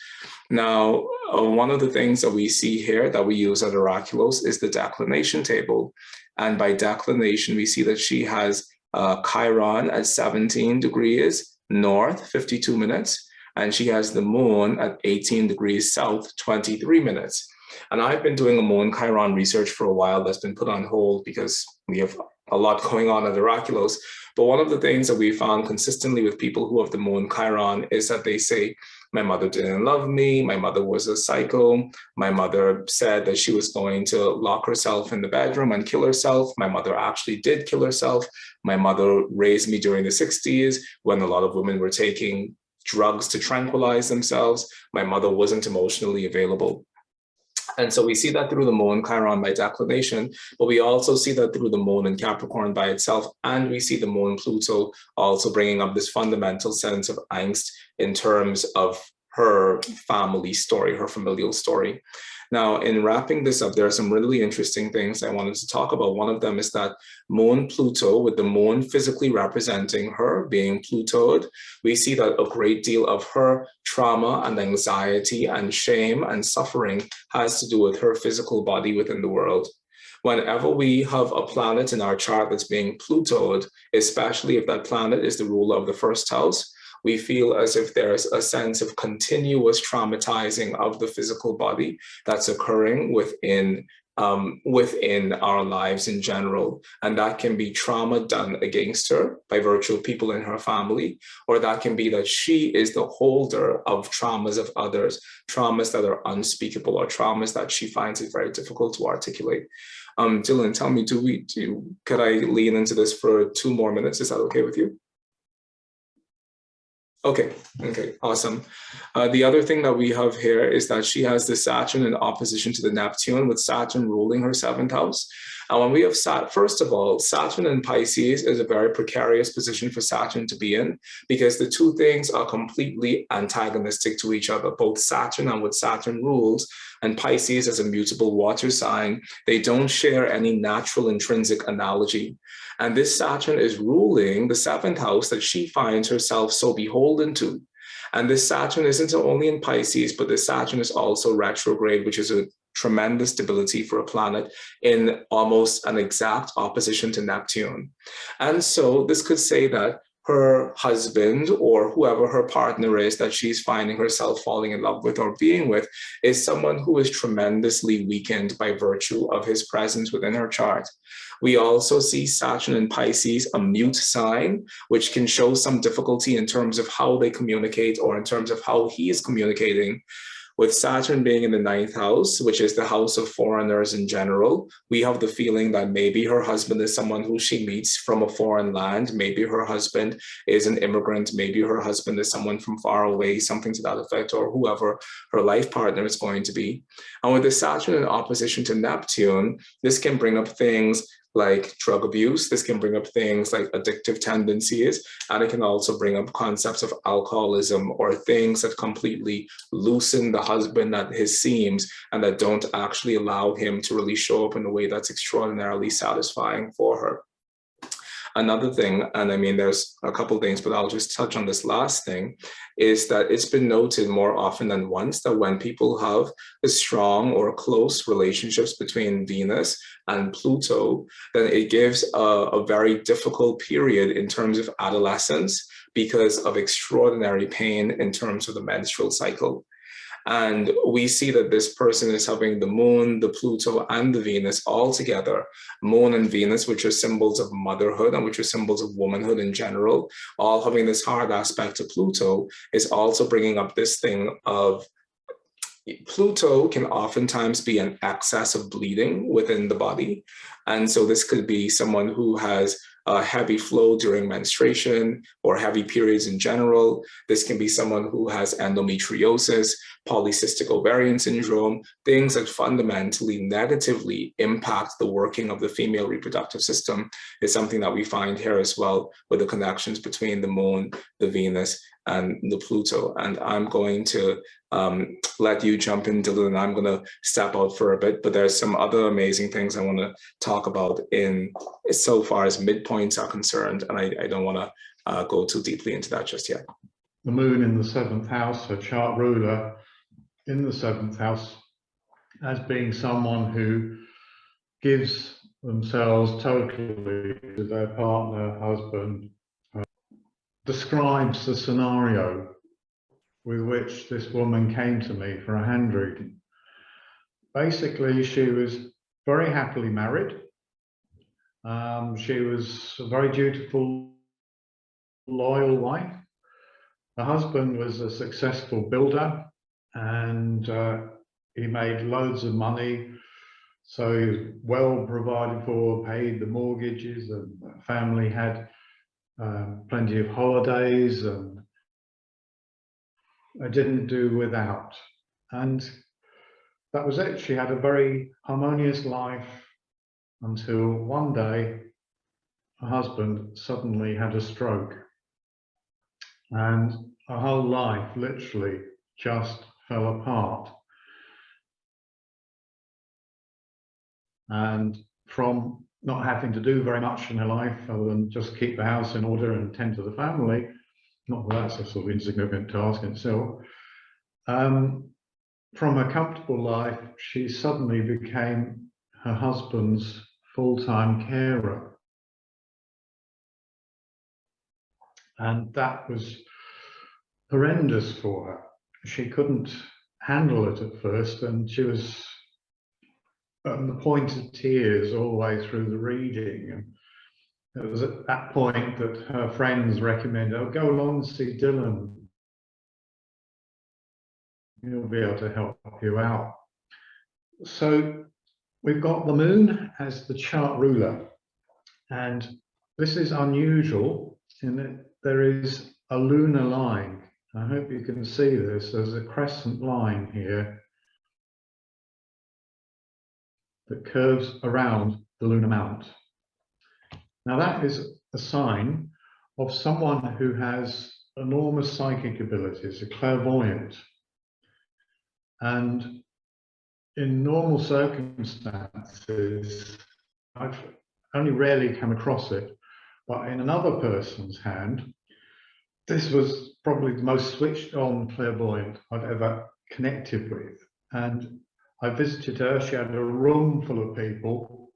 Now, one of the things that we see here that we use at Oraculos is the declination table. And by declination, we see that she has Chiron at 17 degrees north, 52 minutes, and she has the moon at 18 degrees south, 23 minutes. And I've been doing a moon Chiron research for a while that's been put on hold because we have a lot going on at Oraculos. But one of the things that we found consistently with people who have the moon Chiron is that they say, my mother didn't love me, my mother was a psycho, my mother said that she was going to lock herself in the bedroom and kill herself, my mother actually did kill herself, my mother raised me during the 60s when a lot of women were taking drugs to tranquilize themselves, my mother wasn't emotionally available. And so we see that through the moon Chiron by declination, but we also see that through the moon in Capricorn by itself, and we see the moon Pluto also bringing up this fundamental sense of angst in terms of her family story, her familial story. Now, in wrapping this up, there are some really interesting things I wanted to talk about. One of them is that moon Pluto, with the moon physically representing her being Plutoed, we see that a great deal of her trauma and anxiety and shame and suffering has to do with her physical body within the world. Whenever we have a planet in our chart that's being Plutoed, especially if that planet is the ruler of the first house, we feel as if there's a sense of continuous traumatizing of the physical body that's occurring within our lives in general. And that can be trauma done against her by virtue of people in her family, or that can be that she is the holder of traumas of others, traumas that are unspeakable, or traumas that she finds it very difficult to articulate. Dylan, tell me, could I lean into this for 2 more minutes? Is that okay with you? Okay, awesome. The other thing that we have here is that she has the Saturn in opposition to the Neptune, with Saturn ruling her 7th house. And when we have first of all, Saturn in Pisces is a very precarious position for Saturn to be in, because the two things are completely antagonistic to each other. Both Saturn and what Saturn rules, and Pisces as a mutable water sign, they don't share any natural intrinsic analogy. And this Saturn is ruling the 7th house that she finds herself so beholden to. And this Saturn isn't only in Pisces, but this Saturn is also retrograde, which is a tremendous stability for a planet in almost an exact opposition to Neptune. And so this could say that her husband, or whoever her partner is that she's finding herself falling in love with or being with, is someone who is tremendously weakened by virtue of his presence within her chart. We also see Saturn in Pisces, a mute sign, which can show some difficulty in terms of how they communicate, or in terms of how he is communicating. With Saturn being in the 9th house, which is the house of foreigners in general, we have the feeling that maybe her husband is someone who she meets from a foreign land. Maybe her husband is an immigrant. Maybe her husband is someone from far away, something to that effect, or whoever her life partner is going to be. And with the Saturn in opposition to Neptune, this can bring up things like drug abuse. This can bring up things like addictive tendencies, and it can also bring up concepts of alcoholism, or things that completely loosen the husband at his seams and that don't actually allow him to really show up in a way that's extraordinarily satisfying for her. Another thing, and I mean, there's a couple things, but I'll just touch on this last thing, is that it's been noted more often than once that when people have a strong or close relationships between Venus and Pluto, then it gives a very difficult period in terms of adolescence, because of extraordinary pain in terms of the menstrual cycle. And we see that this person is having the moon, the Pluto, and the Venus all together. Moon and Venus, which are symbols of motherhood and which are symbols of womanhood in general, all having this hard aspect to Pluto, is also bringing up this thing of Pluto can oftentimes be an excess of bleeding within the body. And so this could be someone who has a heavy flow during menstruation, or heavy periods in general. This can be someone who has endometriosis, polycystic ovarian syndrome, things that fundamentally negatively impact the working of the female reproductive system, is something that we find here as well, with the connections between the moon, the Venus, and the Pluto. And I'm going to let you jump in, Dylan, and I'm going to step out for a bit, but there's some other amazing things I want to talk about in so far as midpoints are concerned, and I don't want to go too deeply into that just yet. The moon in the 7th house, her chart ruler in the 7th house, as being someone who gives themselves totally to their partner, husband, describes the scenario with which this woman came to me for a hand reading. Basically, she was very happily married. She was a very dutiful, loyal wife. Her husband was a successful builder, and he made loads of money. So he was well provided for, paid the mortgages, and the family had plenty of holidays, and I didn't do without. And that was it. She had a very harmonious life until one day her husband suddenly had a stroke, and her whole life literally just fell apart. And from not having to do very much in her life other than just keep the house in order and tend to the family, not that that's a sort of insignificant task in itself, from a comfortable life, she suddenly became her husband's full-time carer. And that was horrendous for her. She couldn't handle it at first, and she was at the point of tears all the way through the reading. And it was at that point that her friends recommended, oh, go along and see Dylan. He'll be able to help you out. So we've got the moon as the chart ruler. And this is unusual in that there is a lunar line. I hope you can see this. There's a crescent line here that curves around the lunar mount. Now that is a sign of someone who has enormous psychic abilities, a clairvoyant. And in normal circumstances, I've only rarely come across it, but in another person's hand, this was probably the most switched on clairvoyant I've ever connected with. And I visited her, she had a room full of people,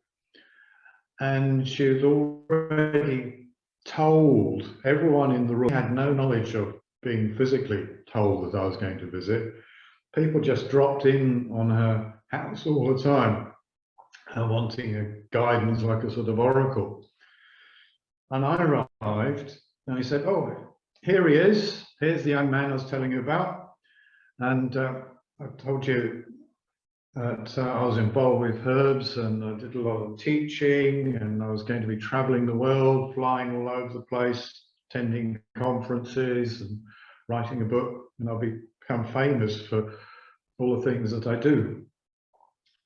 and she was already told, everyone in the room had no knowledge of being physically told that I was going to visit. People just dropped in on her house all the time, wanting a guidance like a sort of oracle. And I arrived and he said, oh, here he is. Here's the young man I was telling you about. And I told you that I was involved with herbs and I did a lot of teaching, and I was going to be traveling the world, flying all over the place, attending conferences and writing a book, and I'll become famous for all the things that I do.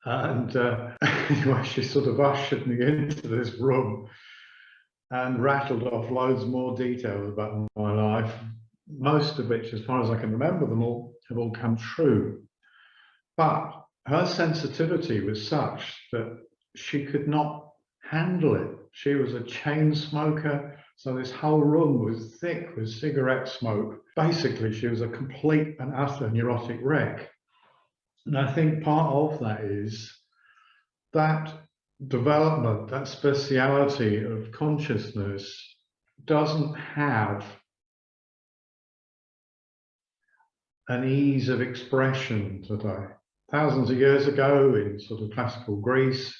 And anyway, she sort of ushered me into this room and rattled off loads more details about my life, most of which, as far as I can remember them all, have all come true. But her sensitivity was such that she could not handle it. She was a chain smoker, so this whole room was thick with cigarette smoke. Basically, she was a complete and utter neurotic wreck. And I think part of that is that development, that speciality of consciousness doesn't have an ease of expression today. Thousands of years ago, in sort of classical Greece,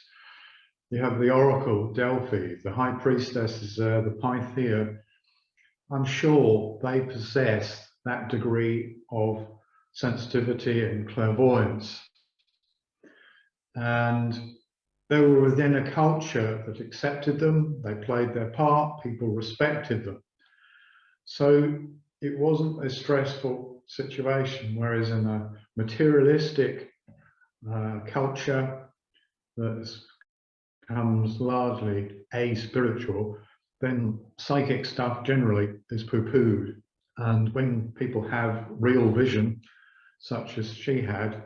you have the Oracle, Delphi, the high priestesses there, the Pythia. I'm sure they possess that degree of sensitivity and clairvoyance. And they were within a culture that accepted them, they played their part, people respected them. So it wasn't a stressful situation, whereas in a materialistic culture that becomes largely aspiritual, then psychic stuff generally is poo-pooed. And when people have real vision, such as she had,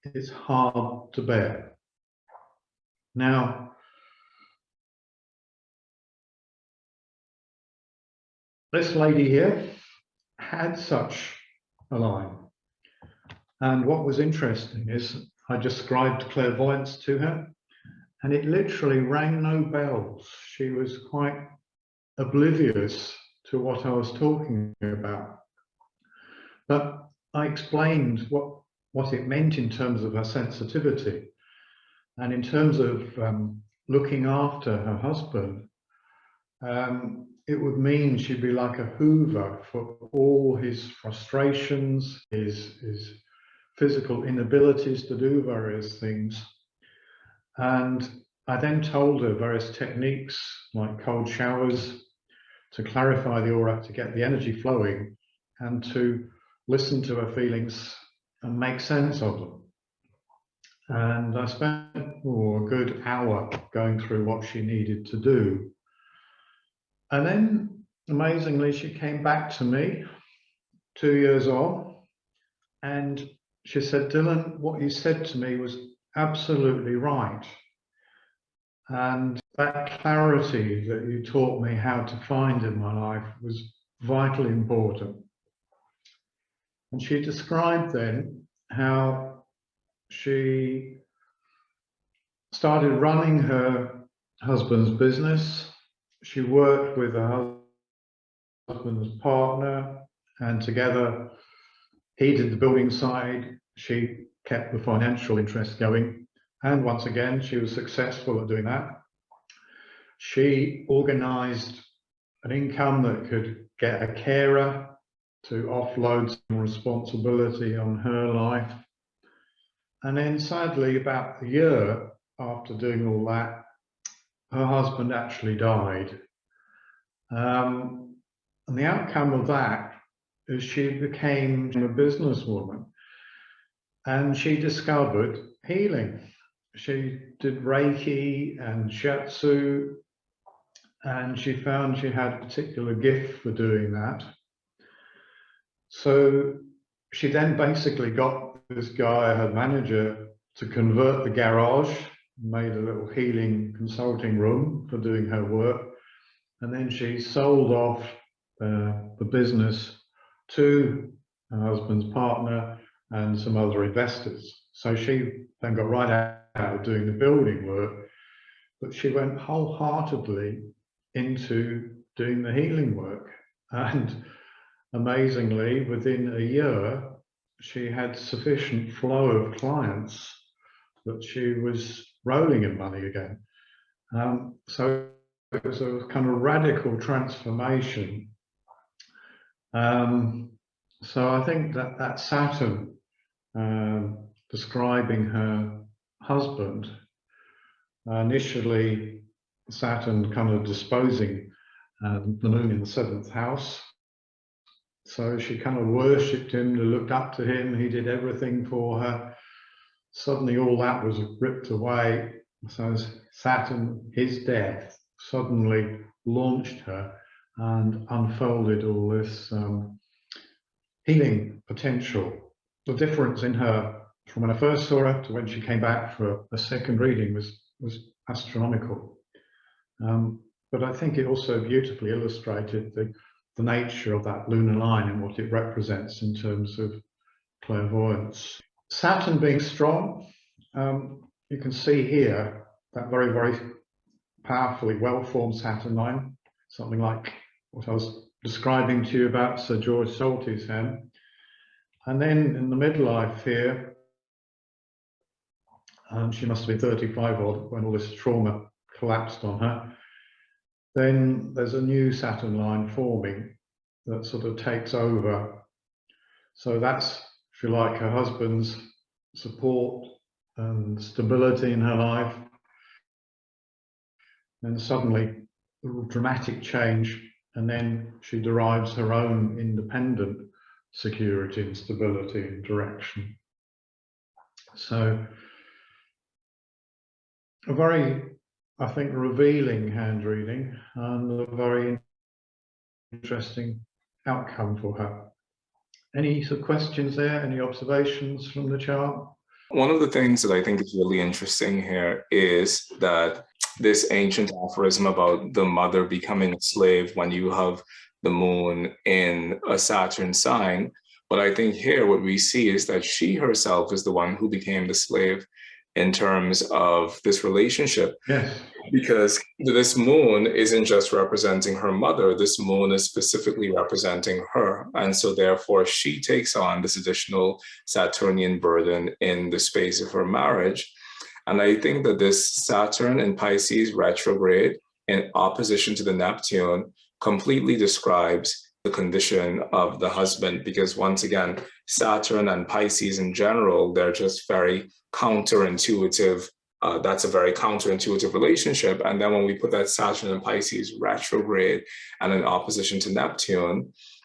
it's hard to bear. Now, this lady here had such a line. And what was interesting is I described clairvoyance to her, and it literally rang no bells. She was quite oblivious to what I was talking about. But I explained what it meant in terms of her sensitivity. And in terms of looking after her husband, it would mean she'd be like a hoover for all his frustrations, his physical inabilities to do various things. And I then told her various techniques like cold showers to clarify the aura, to get the energy flowing, and to listen to her feelings and make sense of them. And I spent a good hour going through what she needed to do. And then, amazingly, she came back to me 2 years on, and she said, Dylan, what you said to me was absolutely right. And that clarity that you taught me how to find in my life was vitally important. And she described then how she started running her husband's business. She worked with her husband's partner, and together he did the building side, she kept the financial interest going, and once again she was successful at doing that. She organized an income that could get a carer to offload some responsibility on her life. And then sadly, about a year after doing all that, her husband actually died. And the outcome of that is she became a businesswoman, and she discovered healing. She did Reiki and Shiatsu, and she found she had a particular gift for doing that. So she then basically got this guy, her manager, to convert the garage, made a little healing consulting room for doing her work, and then she sold off the business to her husband's partner and some other investors. So she then got right out of doing the building work, but she went wholeheartedly into doing the healing work. And amazingly, within a year, she had sufficient flow of clients that she was rolling in money again. So it was a kind of radical transformation. So I think that Saturn describing her husband, initially Saturn kind of disposing the moon in the 7th house. So she kind of worshipped him, looked up to him, he did everything for her. Suddenly all that was ripped away. So Saturn, his death, suddenly launched her and unfolded all this healing potential. The difference in her from when I first saw her to when she came back for a second reading was astronomical. But I think it also beautifully illustrated the nature of that lunar line and what it represents in terms of clairvoyance. Saturn being strong, you can see here that very, very powerfully well-formed Saturn line, something like what I was describing to you about Sir George Salty's hand. And then in the midlife here, she must have been 35 odd when all this trauma collapsed on her. Then there's a new Saturn line forming that sort of takes over. So that's, if you like, her husband's support and stability in her life. And suddenly, a dramatic change, and then she derives her own independent security and stability and direction. So a very, I think, revealing hand reading and a very interesting outcome for her. Any sort of questions there? Any observations from the chart? One of the things that I think is really interesting here is that this ancient aphorism about the mother becoming a slave when you have the moon in a Saturn sign. But I think here what we see is that she herself is the one who became the slave in terms of this relationship. Yes. Because this moon isn't just representing her mother, this moon is specifically representing her. And so therefore she takes on this additional Saturnian burden in the space of her marriage. And I think that this Saturn in Pisces retrograde in opposition to the Neptune completely describes the condition of the husband, because once again, Saturn and Pisces in general, they're just very counterintuitive. That's a very counterintuitive relationship. And then when we put that Saturn and Pisces retrograde and in opposition to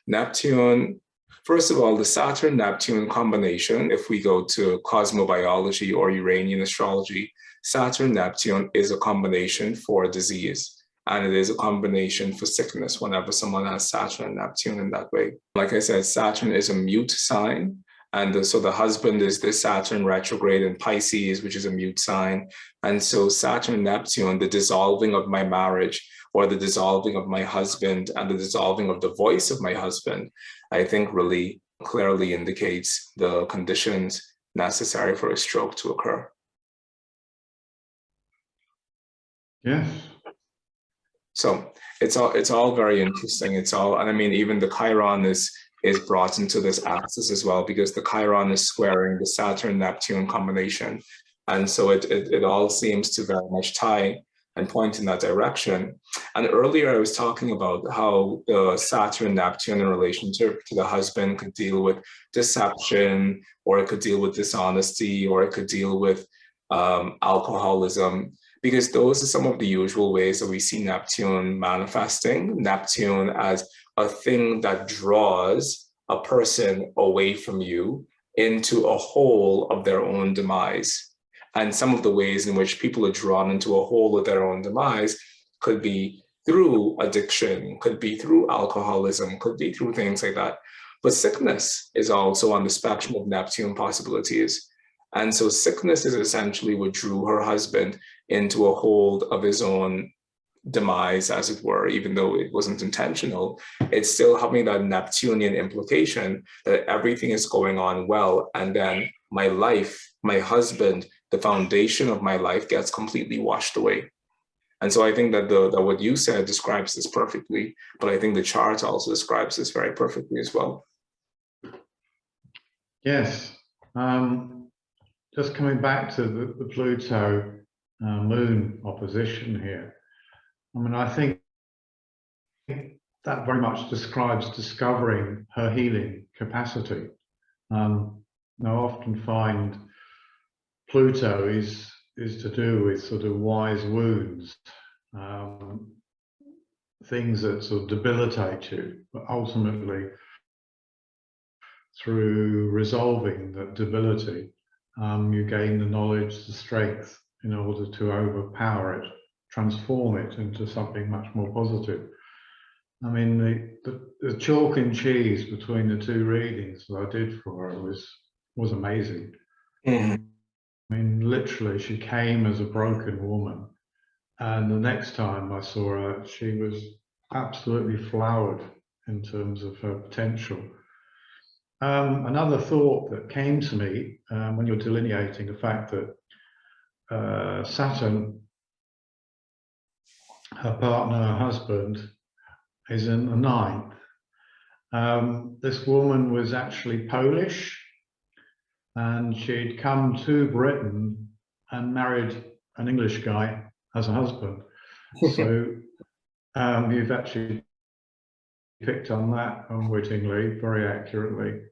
Neptune, first of all, the Saturn-Neptune combination, if we go to cosmobiology or Uranian astrology, Saturn-Neptune is a combination for disease. And it is a combination for sickness whenever someone has Saturn and Neptune in that way. Like I said, Saturn is a mute sign. And so the husband is this Saturn retrograde in Pisces, which is a mute sign. And so Saturn, Neptune, the dissolving of my marriage or the dissolving of my husband and the dissolving of the voice of my husband, I think really clearly indicates the conditions necessary for a stroke to occur. Yes. So it's all very interesting. It's all, and I mean, even the Chiron is brought into this axis as well, because the Chiron is squaring the Saturn-Neptune combination. And so it all seems to very much tie and point in that direction. And earlier I was talking about how the Saturn-Neptune in relationship to the husband could deal with deception, or it could deal with dishonesty, or it could deal with alcoholism, because those are some of the usual ways that we see Neptune manifesting. Neptune as a thing that draws a person away from you into a hole of their own demise. And some of the ways in which people are drawn into a hole of their own demise could be through addiction, could be through alcoholism, could be through things like that. But sickness is also on the spectrum of Neptune possibilities. And so sickness is essentially what drew her husband into a hold of his own demise, as it were, even though it wasn't intentional. It's still having that Neptunian implication that everything is going on well, and then my life, my husband, the foundation of my life gets completely washed away. And so I think that what you said describes this perfectly, but I think the chart also describes this very perfectly as well. Yes. Just coming back to the Pluto moon opposition here. I mean, I think that very much describes discovering her healing capacity. I often find Pluto is to do with sort of wise wounds, things that sort of debilitate you, but ultimately through resolving that debility, you gain the knowledge, the strength in order to overpower it, transform it into something much more positive. I mean, the chalk and cheese between the two readings that I did for her was amazing. Mm-hmm. I mean, literally, she came as a broken woman, and the next time I saw her, she was absolutely flowered in terms of her potential. Another thought that came to me when you're delineating the fact that Saturn, her partner, her husband, is in the 9th. This woman was actually Polish, and she'd come to Britain and married an English guy as a husband. So you've actually picked on that unwittingly, very accurately.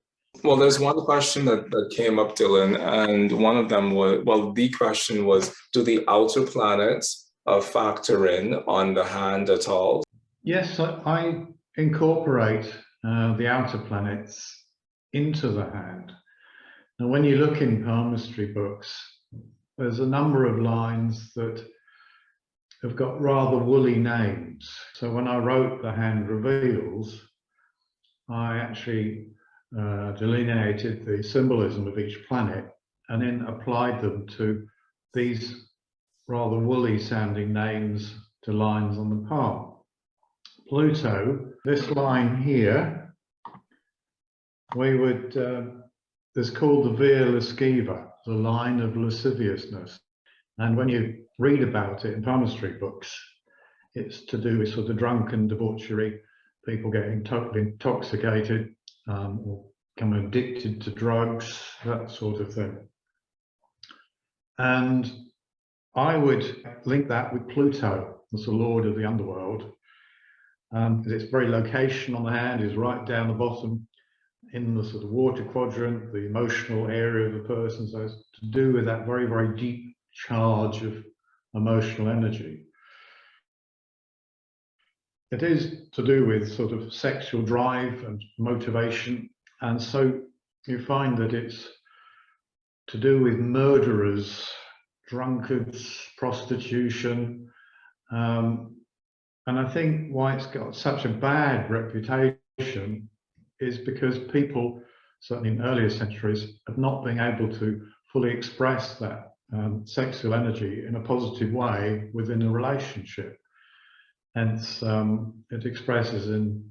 Well, there's one question that came up, Dylan, and one of them was, well, the question was, do the outer planets factor in on the hand at all? Yes, I incorporate the outer planets into the hand. Now, when you look in palmistry books, there's a number of lines that have got rather woolly names. So when I wrote the hand reveals, I actually delineated the symbolism of each planet and then applied them to these rather woolly sounding names to lines on the palm. Pluto, this line here, we would, it's called the Via Lasciva, the line of lasciviousness. And when you read about it in palmistry books, it's to do with sort of drunken debauchery, people getting totally intoxicated or become addicted to drugs, that sort of thing. And I would link that with Pluto as the lord of the underworld. Its very location on the hand is right down the bottom in the sort of water quadrant, the emotional area of the person. So it's to do with that very, very deep charge of emotional energy. It is to do with sort of sexual drive and motivation. And so you find that it's to do with murderers, drunkards, prostitution. And I think why it's got such a bad reputation is because people, certainly in earlier centuries, have not been able to fully express that sexual energy in a positive way within a relationship. Hence, it expresses in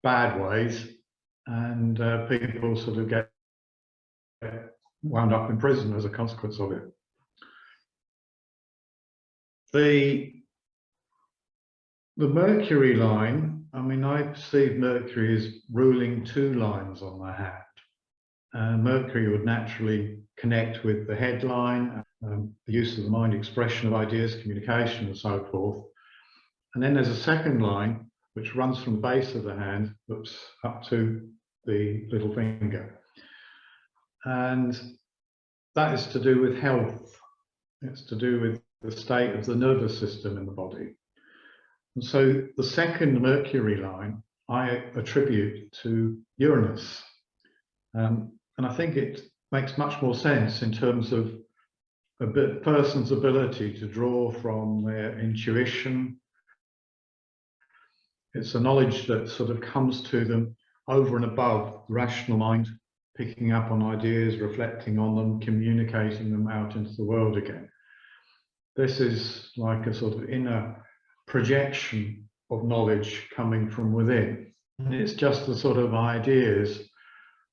bad ways, and people sort of get wound up in prison as a consequence of it. The the Mercury line, I mean, I perceive Mercury as ruling two lines on the hand. Mercury would naturally connect with the headline, the use of the mind, expression of ideas, communication, and so forth. And then there's a second line which runs from the base of the hand up to the little finger. And that is to do with health. It's to do with the state of the nervous system in the body. And so the second Mercury line I attribute to Uranus. And I think it makes much more sense in terms of a person's ability to draw from their intuition. It's a knowledge that sort of comes to them over and above the rational mind, picking up on ideas, reflecting on them, communicating them out into the world again. This is like a sort of inner projection of knowledge coming from within. And it's just the sort of ideas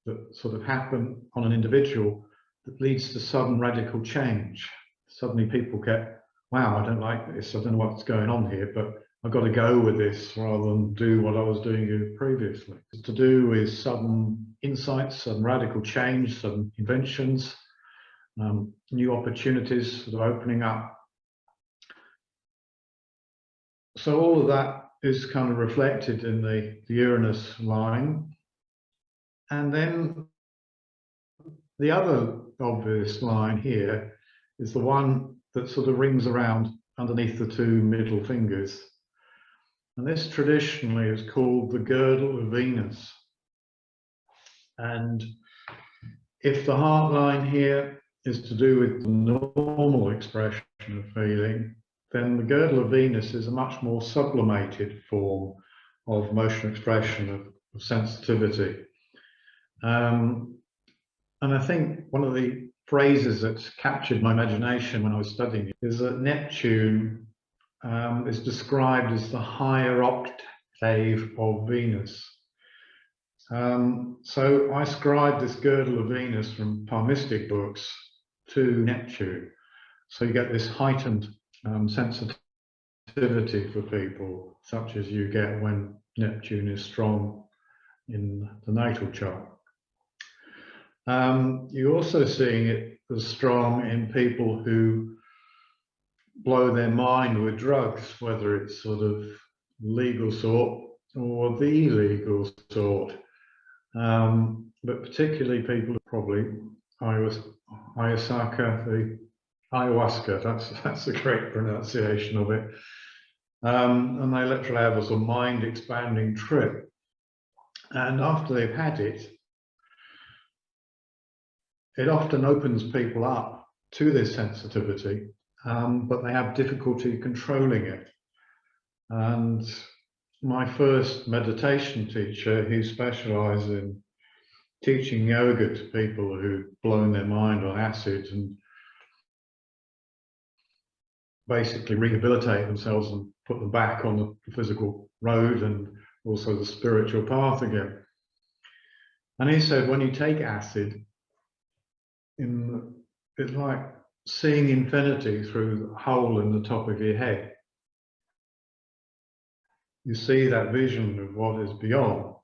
that sort of happen on an individual that leads to sudden radical change. Suddenly people get, wow, I don't like this, I don't know what's going on here, but I've got to go with this rather than do what I was doing previously. It's to do with sudden insights, sudden radical change, sudden inventions, new opportunities sort of opening up. So all of that is kind of reflected in the Uranus line. And then the other obvious line here is the one that sort of rings around underneath the two middle fingers. And this traditionally is called the girdle of Venus. And if the heart line here is to do with the normal expression of feeling, then the girdle of Venus is a much more sublimated form of emotional expression, of sensitivity. And I think one of the phrases that's captured my imagination when I was studying it is that Neptune is described as the higher octave of Venus. So I ascribe this girdle of Venus from palmistic books to Neptune. So you get this heightened sensitivity for people, such as you get when Neptune is strong in the natal chart. You're also seeing it as strong in people who blow their mind with drugs, whether it's sort of legal sort or the illegal sort. But particularly people probably ayahuasca, that's the correct pronunciation of it. And they literally have a sort of mind expanding trip. And after they've had it, it often opens people up to this sensitivity, but they have difficulty controlling it. And my first meditation teacher, who specialized in teaching yoga to people who've blown their mind on acid and basically rehabilitate themselves and put them back on the physical road and also the spiritual path again. And he said, when you take acid, it's like seeing infinity through the hole in the top of your head. You see that vision of what is beyond.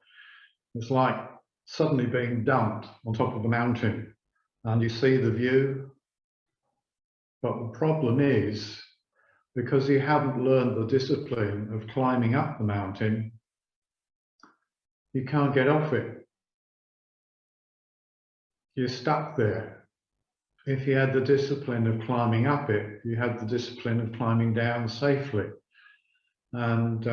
It's like suddenly being dumped on top of a mountain and you see the view. But the problem is, because you haven't learned the discipline of climbing up the mountain, you can't get off it. You're stuck there. If you had the discipline of climbing up it, you had the discipline of climbing down safely. And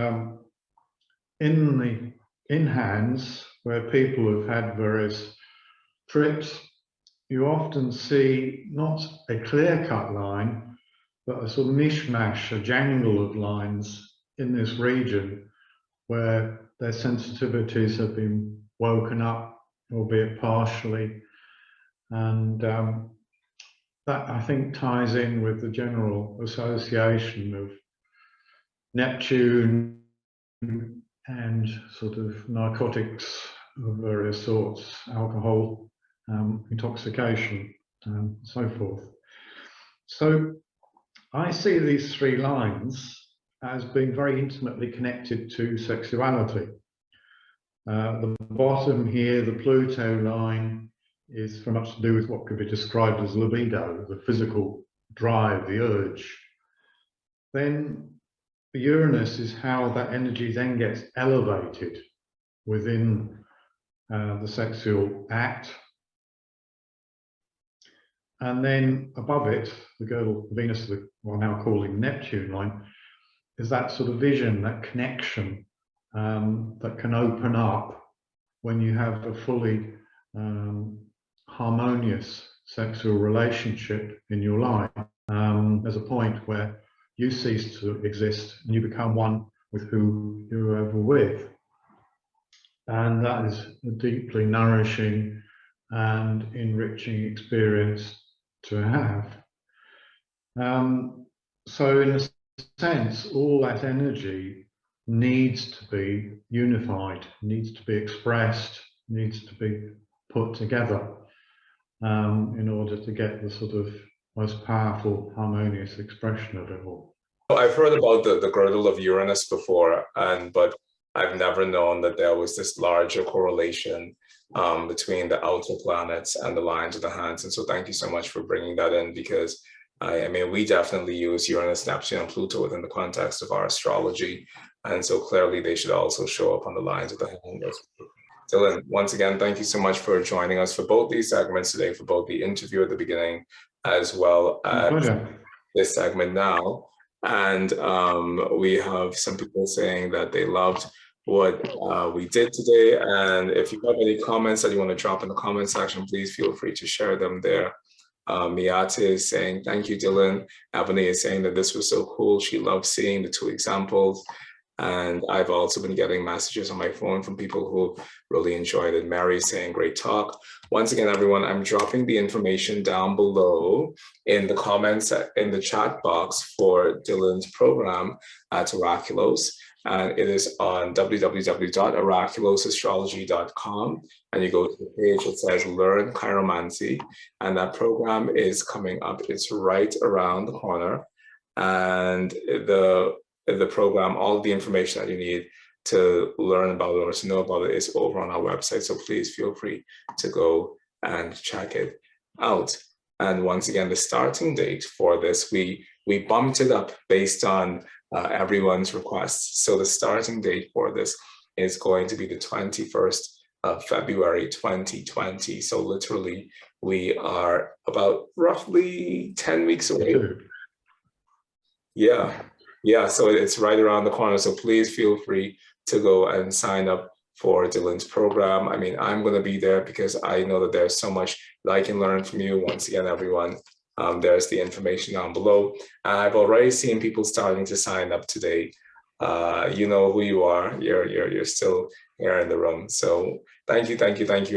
in hands where people have had various trips, you often see not a clear-cut line, but a sort of mishmash, a jangle of lines in this region where their sensitivities have been woken up, albeit partially. And that, I think, ties in with the general association of Neptune and sort of narcotics of various sorts, alcohol, intoxication, and so forth. So I see these three lines as being very intimately connected to sexuality. The bottom here, the Pluto line, is very much to do with what could be described as libido, the physical drive, the urge. Then Uranus is how that energy then gets elevated within the sexual act. And then above it, the girdle Venus, the what we're now calling Neptune line, is that sort of vision, that connection that can open up when you have a fully harmonious sexual relationship in your life. There's a point where you cease to exist and you become one with who you're ever with. And that is a deeply nourishing and enriching experience to have. So in a sense, all that energy needs to be unified, needs to be expressed, needs to be put together in order to get the sort of most powerful, harmonious expression of it all. I've heard about the girdle of Uranus before, but I've never known that there was this larger correlation between the outer planets and the lines of the hands. And so thank you so much for bringing that in, because I mean, we definitely use Uranus, Neptune, and Pluto within the context of our astrology. And so clearly they should also show up on the lines of the hand. Dylan, once again, thank you so much for joining us for both these segments today, for both the interview at the beginning, as well as this segment now. And we have some people saying that they loved what we did today. And if you have any comments that you want to drop in the comment section, please feel free to share them there. Miyate is saying, thank you, Dylan. Ebony is saying that this was so cool. She loved seeing the 2 examples. And I've also been getting messages on my phone from people who really enjoyed it. Mary is saying, great talk. Once again, everyone, I'm dropping the information down below in the comments in the chat box for Dylan's program at Oraculos. And it is on www.oraculosastrology.com. And you go to the page that says Learn Chiromancy. And that program is coming up. It's right around the corner. And the program, all the information that you need to learn about it or to know about it is over on our website. So please feel free to go and check it out. And once again, the starting date for this, we bumped it up based on everyone's requests. So the starting date for this is going to be the 21st of February 2020. So literally, we are about roughly 10 weeks away. Yeah, so it's right around the corner. So please feel free to go and sign up for Dylan's program. I mean, I'm going to be there because I know that there's so much that I can learn from you. Once again, everyone, there's the information down below. I've already seen people starting to sign up today. You know who you are. You're still here in the room. So thank you,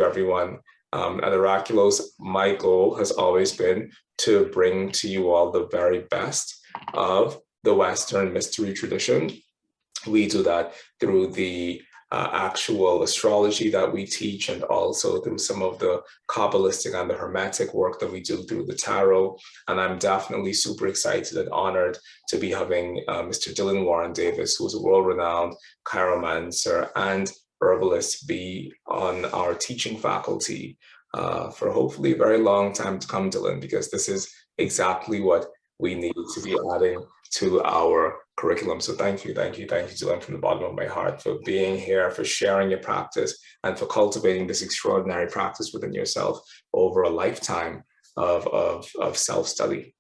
everyone. At Oraculos, my goal has always been to bring to you all the very best of the Western mystery tradition. We do that through the actual astrology that we teach, and also through some of the Kabbalistic and the Hermetic work that we do through the tarot. And I'm definitely super excited and honored to be having Mr. Dylan Warren Davis, who's a world-renowned chiromancer and herbalist, be on our teaching faculty for hopefully a very long time to come, Dylan, because this is exactly what we need to be adding to our curriculum. So thank you, Dylan, from the bottom of my heart for being here, for sharing your practice, and for cultivating this extraordinary practice within yourself over a lifetime of self-study.